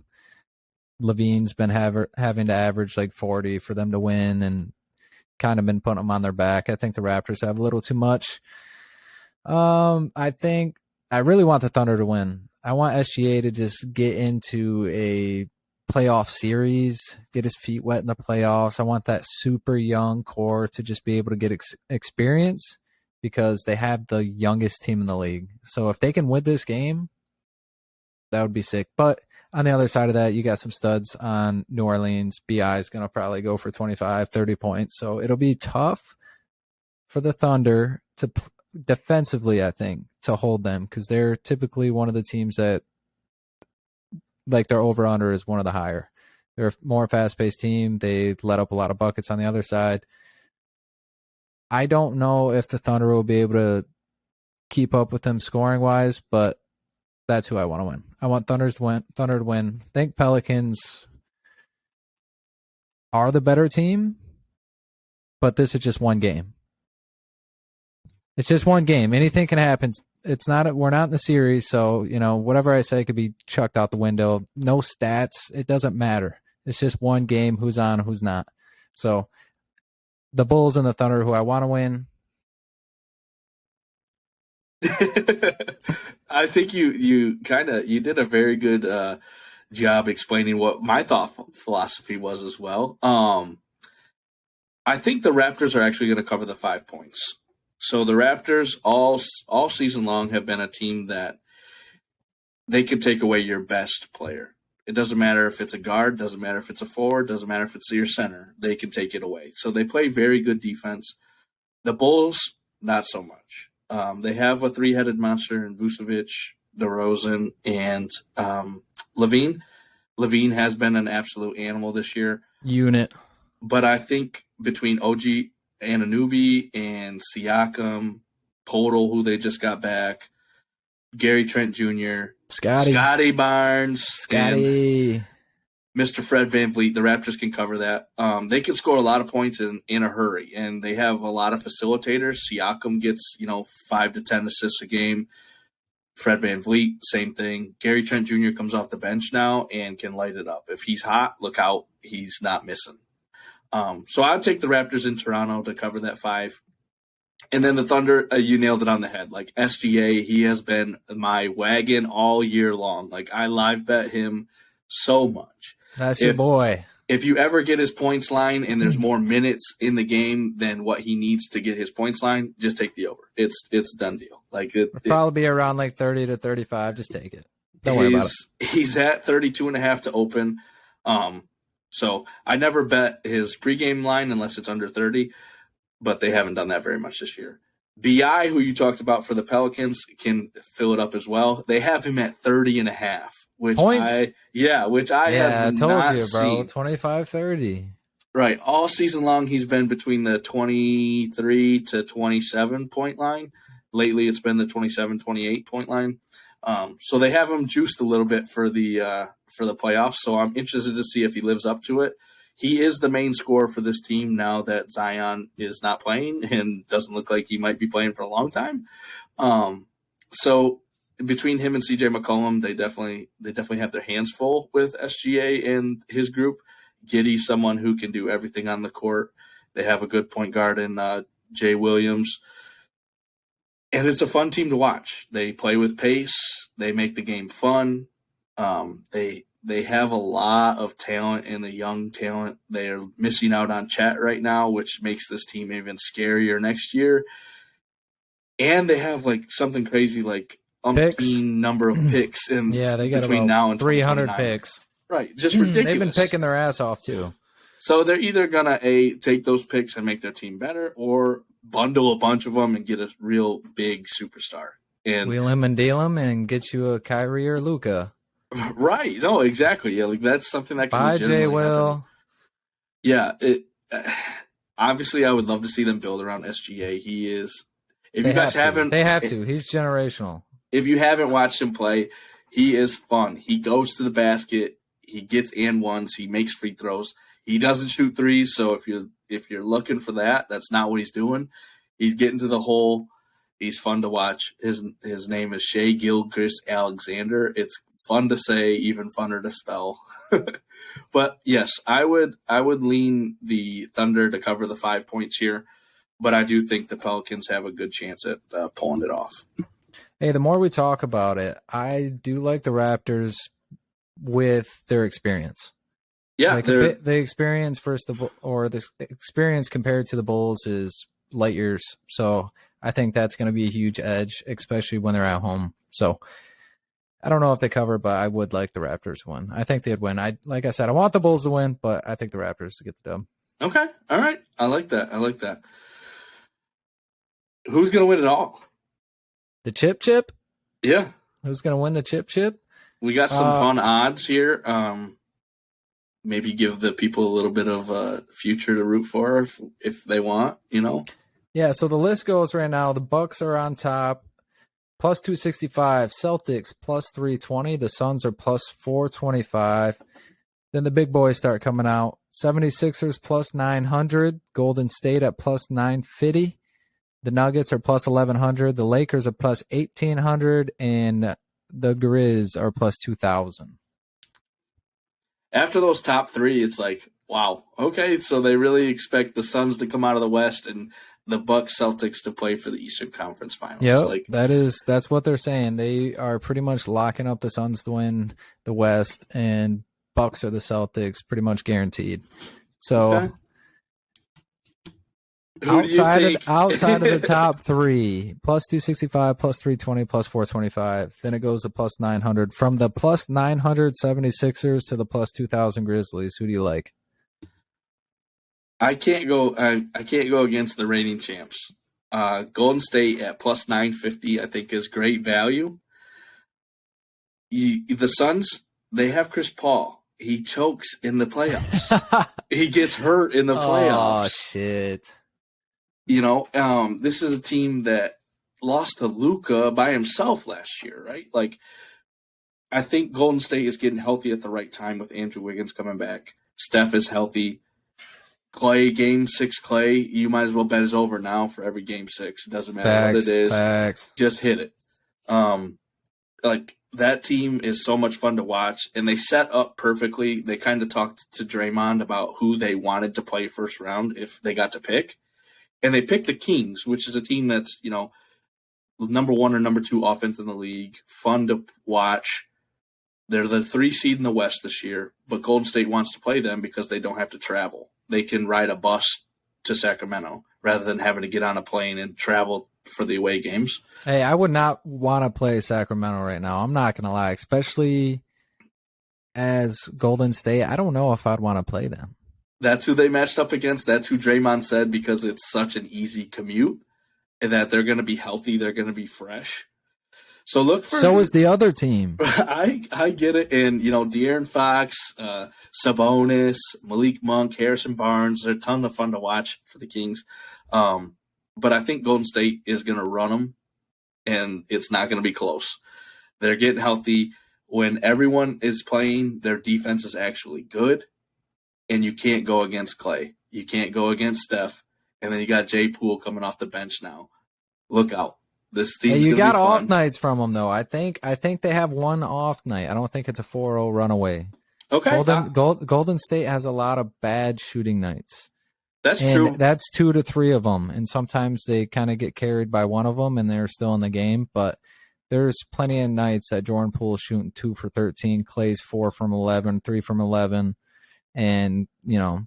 Speaker 3: Levine's been having to average like 40 for them to win and kind of been putting them on their back. I think the Raptors have a little too much. I think I really want the Thunder to win. I want SGA to just get into a playoff series, get his feet wet in the playoffs. I want that super young core to just be able to get experience because they have the youngest team in the league. So if they can win this game, that would be sick. But on the other side of that, you got some studs on New Orleans. BI is going to probably go for 25, 30 points. So it'll be tough for the Thunder to defensively, I think, to hold them because they're typically one of the teams that like their over-under is one of the higher. They're a more fast-paced team. They let up a lot of buckets on the other side. I don't know if the Thunder will be able to keep up with them scoring-wise, but that's who I want to win. I want Thunder to win. I think Pelicans are the better team, but this is just one game. It's just one game. Anything can happen. We're not in the series, so whatever I say could be chucked out the window. No stats. It doesn't matter. It's just one game. Who's on, who's not. So the Bulls and the Thunder, who I want to win.
Speaker 1: I think you did a very good job explaining what my thought philosophy was as well. I think the Raptors are actually going to cover the 5 points. So the Raptors all season long have been a team that they could take away your best player. It doesn't matter if it's a guard, doesn't matter if it's a forward, doesn't matter if it's your center. They can take it away. So they play very good defense. The Bulls, not so much. They have a 3-headed monster in Vucevic, DeRozan, and Levine. Levine has been an absolute animal this year.
Speaker 3: Unit.
Speaker 1: But I think between OG Anunoby and Siakam, Podol, who they just got back, Gary Trent Jr., Scotty Barnes, and Mr. Fred VanVleet, the Raptors can cover that. They can score a lot of points in a hurry, and they have a lot of facilitators. Siakam gets 5 to 10 assists a game. Fred VanVleet, same thing. Gary Trent Jr. comes off the bench now and can light it up. If he's hot, look out. He's not missing. So I'd take the Raptors in Toronto to cover that 5. And then the Thunder, you nailed it on the head. Like SGA, he has been my wagon all year long. Like I live bet him so much.
Speaker 3: That's your boy.
Speaker 1: If you ever get his points line and there's more minutes in the game than what he needs to get his points line, just take the over. It's a done deal. Like
Speaker 3: it'll probably be around like 30 to 35. Just take it. Don't worry about it.
Speaker 1: He's at 32.5 to open. So I never bet his pregame line unless it's under 30, but they haven't done that very much this year. BI, who you talked about for the Pelicans, can fill it up as well. They have him at 30.5, which
Speaker 3: points?
Speaker 1: I have
Speaker 3: told
Speaker 1: not
Speaker 3: you, bro.
Speaker 1: seen.
Speaker 3: 25-30.
Speaker 1: Right. All season long, he's been between the 23 to 27 point line. Lately, it's been the 27, 28 point line. So they have him juiced a little bit for the playoffs. So I'm interested to see if he lives up to it. He is the main scorer for this team now that Zion is not playing and doesn't look like he might be playing for a long time. So between him and CJ McCollum, they definitely have their hands full with SGA and his group. Giddey, someone who can do everything on the court. They have a good point guard in Jay Williams. And it's a fun team to watch. They play with pace. They make the game fun. They have a lot of talent and the young talent. They are missing out on Chet right now, which makes this team even scarier next year. And they have like something crazy like umpteen number of picks in
Speaker 3: they got
Speaker 1: between now and
Speaker 3: 300 picks.
Speaker 1: Right, just ridiculous.
Speaker 3: They've been picking their ass off too.
Speaker 1: So they're either gonna take those picks and make their team better, or bundle a bunch of them and get a real big superstar. And
Speaker 3: wheel him and deal him and get you a Kyrie or Luka.
Speaker 1: Right. No, exactly. Yeah, like that's something that can
Speaker 3: Bye,
Speaker 1: legitimately
Speaker 3: Jay Will.
Speaker 1: happen. Yeah. Obviously, I would love to see them build around SGA. He is. If you guys haven't,
Speaker 3: they have to. He's generational.
Speaker 1: If you haven't watched him play, he is fun. He goes to the basket. He gets and ones. He makes free throws. He doesn't shoot threes. So if you're looking for that, that's not what he's doing. He's getting to the hole. He's fun to watch. His name is Shea Gilgeous Alexander. It's fun to say, even funner to spell. But yes, I would lean the Thunder to cover the 5 points here. But I do think the Pelicans have a good chance at pulling it off.
Speaker 3: Hey, the more we talk about it, I do like the Raptors with their experience.
Speaker 1: Yeah,
Speaker 3: like the experience the experience compared to the Bulls is light years. So I think that's going to be a huge edge, especially when they're at home. So I don't know if they cover, but I would like the Raptors to win. I think they'd win. Like I said, I want the Bulls to win, but I think the Raptors to get the dub.
Speaker 1: Okay. All right. I like that. Who's going to win it all?
Speaker 3: The chip?
Speaker 1: Yeah.
Speaker 3: Who's going to win the chip? We
Speaker 1: got some fun odds here. Maybe give the people a little bit of a future to root for if they want, you know?
Speaker 3: Yeah, so the list goes right now. The Bucks are on top, plus 265. Celtics, plus 320. The Suns are plus 425. Then the big boys start coming out. 76ers, plus 900. Golden State at plus 950. The Nuggets are plus 1,100. The Lakers are plus 1,800. And the Grizz are plus 2,000.
Speaker 1: After those top three, it's like, wow, okay, so they really expect the Suns to come out of the West and the Bucks Celtics to play for the Eastern Conference Finals.
Speaker 3: Yeah, that's what they're saying. They are pretty much locking up the Suns to win the West, and Bucks are the Celtics, pretty much guaranteed. So
Speaker 1: okay.
Speaker 3: outside of the top three, plus 265, plus 320, plus 425. Then it goes to plus 900. From the plus 900 76ers to the plus 2,000 Grizzlies, who do you like?
Speaker 1: I can't go against the reigning champs. Golden State at plus 950, I think, is great value. The Suns, they have Chris Paul. He chokes in the playoffs. He gets hurt in the playoffs.
Speaker 3: Oh, shit.
Speaker 1: You know, this is a team that lost to Luka by himself last year, right? Like, I think Golden State is getting healthy at the right time with Andrew Wiggins coming back. Steph is healthy. Clay, game 6 Clay, you might as well bet is over now for every game 6. It doesn't matter what it is.
Speaker 3: Facts.
Speaker 1: Just hit it. Like, that team is so much fun to watch, and they set up perfectly. They kind of talked to Draymond about who they wanted to play first round if they got to pick. And they picked the Kings, which is a team that's, you know, number 1 or number 2 offense in the league, fun to watch. They're the 3 seed in the West this year, but Golden State wants to play them because they don't have to travel. They can ride a bus to Sacramento rather than having to get on a plane and travel for the away games.
Speaker 3: Hey, I would not want to play Sacramento right now. I'm not going to lie, especially as Golden State. I don't know if I'd want to play them.
Speaker 1: That's who they matched up against. That's who Draymond said because it's such an easy commute and that they're going to be healthy. They're going to be fresh. So look for.
Speaker 3: So is the other team.
Speaker 1: I get it. And, you know, De'Aaron Fox, Sabonis, Malik Monk, Harrison Barnes, they're a ton of fun to watch for the Kings. But I think Golden State is going to run them, and it's not going to be close. They're getting healthy. When everyone is playing, their defense is actually good. And you can't go against Clay. You can't go against Steph. And then you got Jay Poole coming off the bench now. Look out. This team's
Speaker 3: you got
Speaker 1: be
Speaker 3: off
Speaker 1: fun.
Speaker 3: nights from them, though. I think they have one off night. I don't think it's a 4-0 runaway.
Speaker 1: Okay.
Speaker 3: Golden State has a lot of bad shooting nights.
Speaker 1: That's true.
Speaker 3: That's 2 to 3 of them. And sometimes they kind of get carried by one of them and they're still in the game. But there's plenty of nights that Jordan Poole's shooting 2 for 13, Clay's 4 from 11, 3 from 11. And, you know,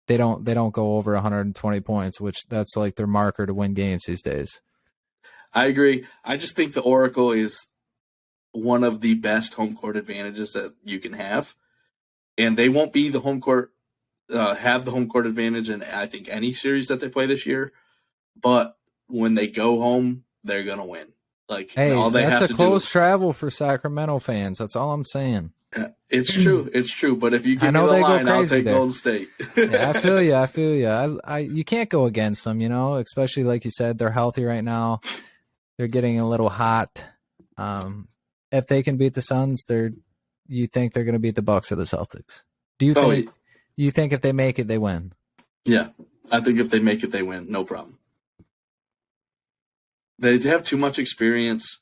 Speaker 3: they don't go over 120 points, which that's like their marker to win games these days.
Speaker 1: I agree. I just think the Oracle is one of the best home court advantages that you can have. And they won't be the home court, have the home court advantage in, I think, any series that they play this year. But when they go home, they're going to win. Like,
Speaker 3: Hey,
Speaker 1: all they
Speaker 3: that's
Speaker 1: have
Speaker 3: a
Speaker 1: to
Speaker 3: close
Speaker 1: do.
Speaker 3: travel for Sacramento fans. That's all I'm saying.
Speaker 1: It's true. It's true. But if you give me
Speaker 3: know
Speaker 1: the
Speaker 3: they go
Speaker 1: line, I'll
Speaker 3: crazy
Speaker 1: take
Speaker 3: there.
Speaker 1: Golden State.
Speaker 3: Yeah, I feel you. I feel you. You can't go against them, especially like you said, they're healthy right now. They're getting a little hot. If they can beat the Suns, you think they're going to beat the Bucks or the Celtics? Do you think? You think if they make it, they win?
Speaker 1: Yeah, I think if they make it, they win. No problem. They have too much experience.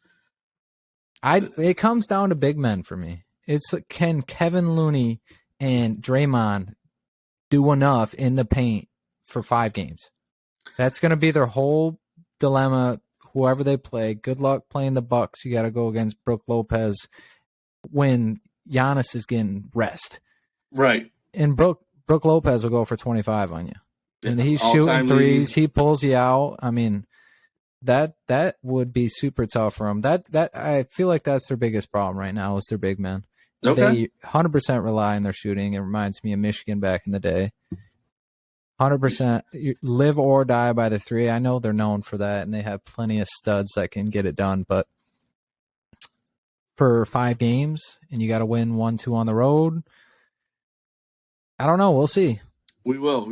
Speaker 3: It comes down to big men for me. It's can Kevin Looney and Draymond do enough in the paint for 5 games? That's going to be their whole dilemma. Whoever they play, good luck playing the Bucks. You got to go against Brook Lopez when Giannis is getting rest.
Speaker 1: Right.
Speaker 3: And Brook Lopez will go for 25 on you. And he's shooting threes. He pulls you out. I mean, that would be super tough for him. That I feel like that's their biggest problem right now is their big men.
Speaker 1: Okay.
Speaker 3: They 100% rely on their shooting. It reminds me of Michigan back in the day. 100% live or die by the 3. I know they're known for that, and they have plenty of studs that can get it done. But for 5 games, and you got to win 1-2 on the road, I don't know. We'll see.
Speaker 1: We will.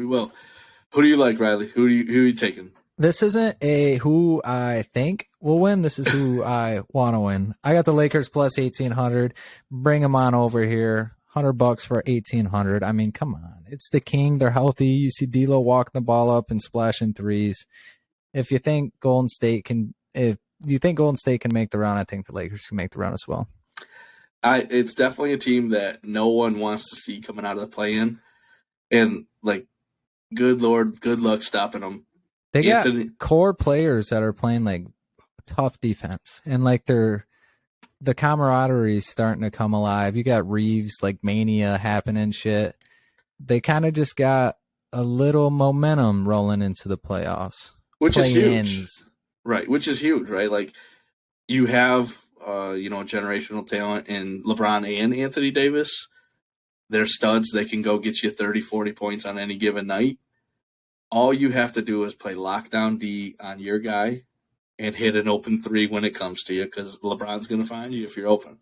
Speaker 1: Who do you like, Riley? Who are you taking?
Speaker 3: This isn't a who I think will win. This is who I want to win. I got the Lakers plus 1,800. Bring them on over here. $100 for 1,800. I mean, come on. It's the King. They're healthy. You see D'Lo walking the ball up and splashing threes. If you think Golden State can make the run, I think the Lakers can make the run as well.
Speaker 1: It's definitely a team that no one wants to see coming out of the play-in. And, like, good Lord, good luck stopping them.
Speaker 3: They got core players that are playing, like, tough defense. And, like, the camaraderie is starting to come alive. You got Reeves, like, mania happening shit. They kind of just got a little momentum rolling into the playoffs.
Speaker 1: Which is huge. Right, which is huge, right? Like, you have, generational talent in LeBron and Anthony Davis. They're studs. They can go get you 30, 40 points on any given night. All you have to do is play lockdown D on your guy and hit an open 3 when it comes to you because LeBron's going to find you if you're open.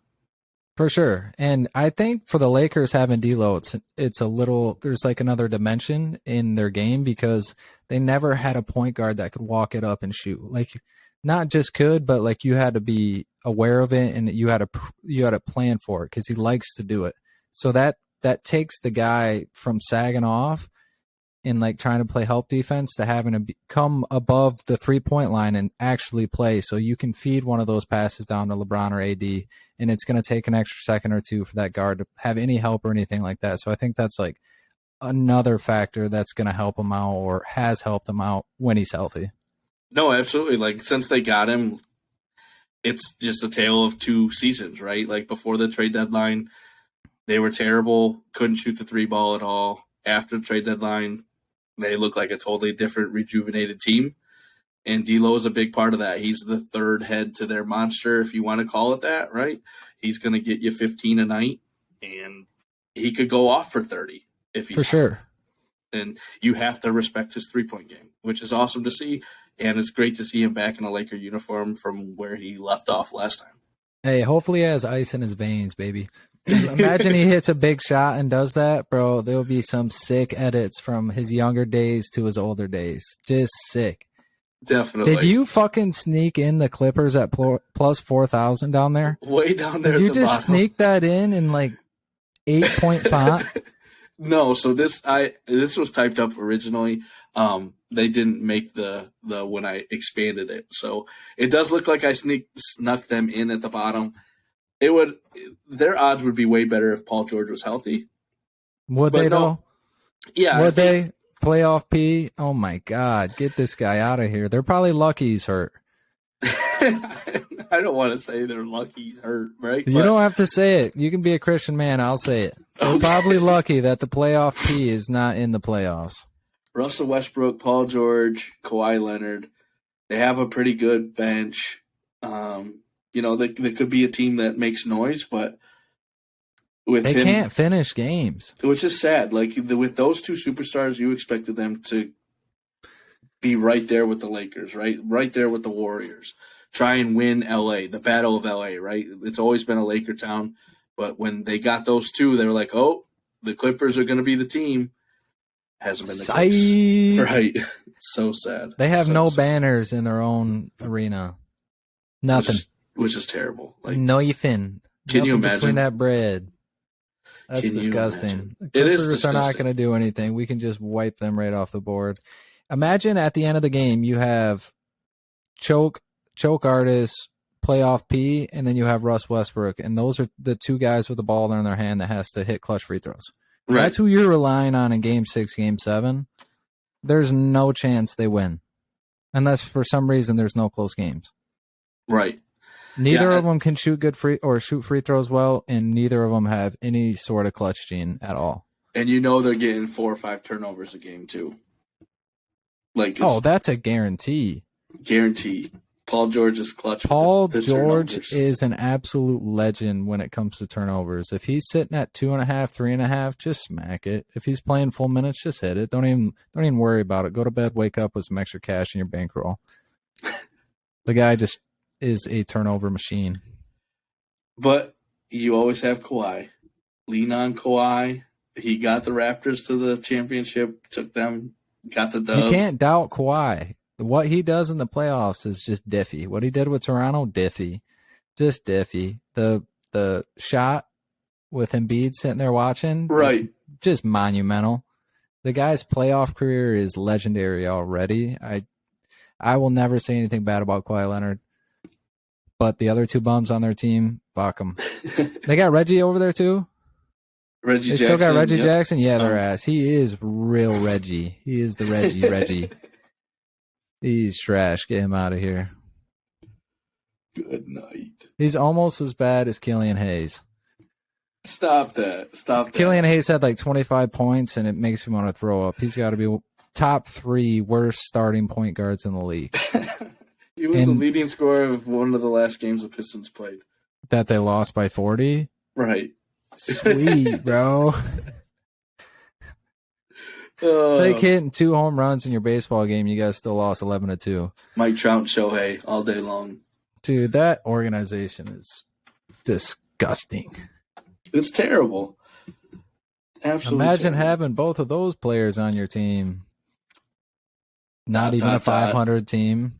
Speaker 3: For sure. And I think for the Lakers having D'Lo, it's a little, there's like another dimension in their game because they never had a point guard that could walk it up and shoot. Like, not just could, but like you had to be aware of it and you had to plan for it because he likes to do it. So that takes the guy from sagging off and like trying to play help defense to having to come above the 3-point line and actually play. So you can feed one of those passes down to LeBron or AD, and it's going to take an extra second or two for that guard to have any help or anything like that. So I think that's like another factor that's going to help him out or has helped him out when he's healthy.
Speaker 1: No, absolutely. Like, since they got him, it's just a tale of 2 seasons, right? Like, before the trade deadline, they were terrible, couldn't shoot the 3 ball at all. After the trade deadline, they look like a totally different, rejuvenated team. And D'Lo is a big part of that. He's the third head to their monster, if you want to call it that, right? He's going to get you 15 a night, and he could go off for 30 if he's
Speaker 3: for sure.
Speaker 1: And you have to respect his 3-point game, which is awesome to see. And it's great to see him back in a Laker uniform from where he left off last time.
Speaker 3: Hey, hopefully he has ice in his veins, baby. Imagine he hits a big shot and does that, bro. There'll be some sick edits from his younger days to his older days. Just sick.
Speaker 1: Definitely.
Speaker 3: Did you fucking sneak in the Clippers at plus 4,000 down there?
Speaker 1: Way down there.
Speaker 3: Did you just sneak that in like 8-point font?
Speaker 1: No, so this was typed up originally. They didn't make the when I expanded it, so it does look like I snuck them in at the bottom. Their odds would be way better if Paul George was healthy.
Speaker 3: Would they though?
Speaker 1: Yeah.
Speaker 3: Would they? Playoff P? Oh my God, get this guy out of here. They're probably lucky he's hurt.
Speaker 1: I don't want to say they're lucky he's hurt, right?
Speaker 3: You don't have to say it. You can be a Christian man. I'll say it. They're probably lucky that the playoff P is not in the playoffs.
Speaker 1: Russell Westbrook, Paul George, Kawhi Leonard, they have a pretty good bench. They could be a team that makes noise, but they
Speaker 3: can't finish games.
Speaker 1: Which is sad. Like, with those 2 superstars, you expected them to be right there with the Lakers, right there with the Warriors, try and win LA, the Battle of LA, right? It's always been a Laker town. But when they got those two, they were like, oh, the Clippers are going to be the team. Hasn't been the case. Right. So sad.
Speaker 3: They have
Speaker 1: so
Speaker 3: no
Speaker 1: sad.
Speaker 3: banners in their own arena. Nothing.
Speaker 1: Which is terrible. Like,
Speaker 3: nothing.
Speaker 1: Can you imagine?
Speaker 3: Between that bread. That's
Speaker 1: Can you
Speaker 3: disgusting.
Speaker 1: imagine?
Speaker 3: The
Speaker 1: It is
Speaker 3: Clippers are not
Speaker 1: disgusting.
Speaker 3: going to do anything. We can just wipe them right off the board. Imagine at the end of the game, you have choke artists, playoff P, and then you have Russ Westbrook. And those are the two guys with the ball in their hand that has to hit clutch free throws.
Speaker 1: Right.
Speaker 3: That's who you're relying on in game 6, game 7. There's no chance they win. Unless for some reason there's no close games.
Speaker 1: Right.
Speaker 3: Neither of them can shoot shoot free throws well, and neither of them have any sort of clutch gene at all.
Speaker 1: And you know they're getting 4 or 5 turnovers a game too. Like,
Speaker 3: That's a guarantee.
Speaker 1: Guarantee. Paul George is clutch.
Speaker 3: Paul
Speaker 1: with
Speaker 3: George
Speaker 1: turnovers.
Speaker 3: is an absolute legend when it comes to turnovers. If he's sitting at 2.5, 3.5, just smack it. If he's playing full minutes, just hit it. Don't even worry about it. Go to bed, wake up with some extra cash in your bankroll. The guy just is a turnover machine.
Speaker 1: But you always have Kawhi. Lean on Kawhi. He got the Raptors to the championship, took them, got the dub.
Speaker 3: You can't doubt Kawhi. What he does in the playoffs is just diffy. What he did with Toronto, diffy. Just diffy. The shot with Embiid sitting there watching,
Speaker 1: Right.
Speaker 3: just monumental. The guy's playoff career is legendary already. I will never say anything bad about Kawhi Leonard. But the other two bums on their team, fuck them. They got Reggie over there too?
Speaker 1: Reggie
Speaker 3: They
Speaker 1: Jackson.
Speaker 3: still got Reggie
Speaker 1: yep.
Speaker 3: Jackson? Yeah, their ass. He is real Reggie. He is the Reggie. He's trash. Get him out of here.
Speaker 1: Good night.
Speaker 3: He's almost as bad as Killian Hayes.
Speaker 1: Stop that.
Speaker 3: Killian Hayes had like 25 points, and it makes me want to throw up. He's got to be top 3 worst starting point guards in the league.
Speaker 1: He was the leading scorer of one of the last games the Pistons played.
Speaker 3: That they lost by 40?
Speaker 1: Right.
Speaker 3: Sweet, bro. It's like hitting 2 home runs in your baseball game. You guys still lost 11-2.
Speaker 1: Mike Trout and Shohei all day long.
Speaker 3: Dude, that organization is disgusting.
Speaker 1: It's terrible. Absolutely.
Speaker 3: Imagine
Speaker 1: terrible.
Speaker 3: having both of those players on your team. Not even a 500 team.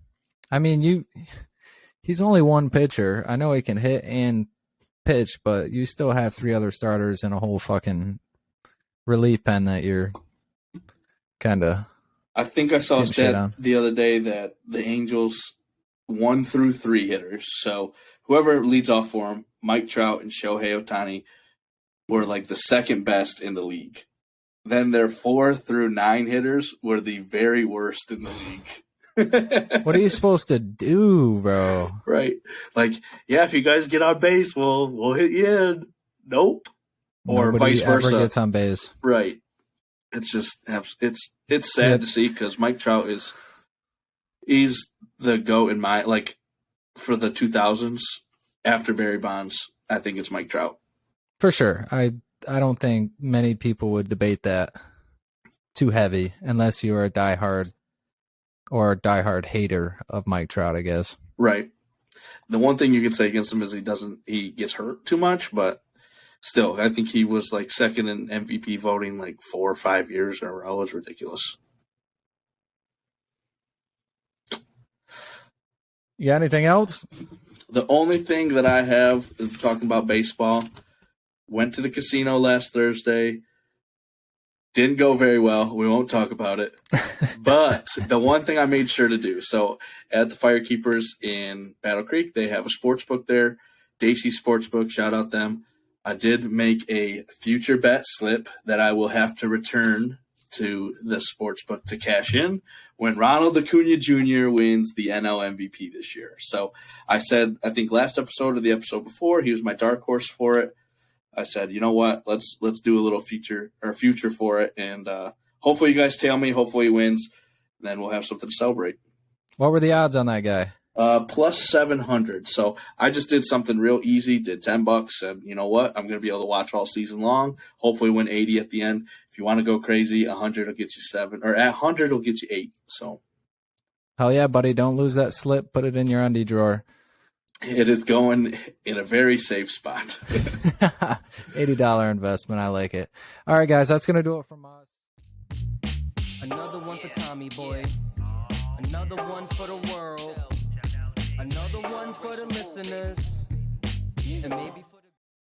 Speaker 3: I mean, he's only one pitcher. I know he can hit and pitch, but you still have 3 other starters and a whole fucking relief pen that you're kind of.
Speaker 1: I think I saw a stat the other day that the Angels 1 through 3 hitters. So whoever leads off for them, Mike Trout and Shohei Ohtani, were like the second best in the league. Then their 4 through 9 hitters were the very worst in the league.
Speaker 3: What are you supposed to do, bro?
Speaker 1: Right. Like, yeah, if you guys get on base, we'll hit you in. Nope. Or
Speaker 3: Nobody
Speaker 1: vice versa.
Speaker 3: ever gets on base.
Speaker 1: Right. It's just it's sad to see because Mike Trout he's the GOAT in my, like, for the 2000s after Barry Bonds. I think it's Mike Trout.
Speaker 3: For sure. I don't think many people would debate that too heavy unless you are a diehard hater of Mike Trout, I guess.
Speaker 1: Right. The one thing you can say against him is he gets hurt too much, but still, I think he was like second in MVP voting like 4 or 5 years in a row. It was ridiculous.
Speaker 3: You got anything else?
Speaker 1: The only thing that I have is talking about baseball. Went to the casino last Thursday. Didn't go very well. We won't talk about it. But the one thing I made sure to do, so at the Firekeepers in Battle Creek, they have a sports book there. Dacey Sportsbook, shout out them. I did make a future bet slip that I will have to return to the sportsbook to cash in when Ronald Acuna Jr. wins the NL MVP this year. So I said, I think last episode or the episode before, he was my dark horse for it. I said, you know what? Let's do a little future for it, and hopefully you guys tail me. Hopefully he wins, and then we'll have something to celebrate.
Speaker 3: What were the odds on that guy?
Speaker 1: Plus 700. So I just did something real easy. Did $10. Said, you know what? I'm going to be able to watch all season long. Hopefully win 80 at the end. If you want to go crazy, 100 will get you 7, or at 100 will get you 8. So
Speaker 3: Hell yeah, buddy. Don't lose that slip. Put it in your undie drawer.
Speaker 1: It is going in a very safe spot.
Speaker 3: $80 investment. I like it. All right, guys. That's going to do it from us.
Speaker 2: Another one for Tommy boy. Another one for the world. Another one for the listeners. And maybe for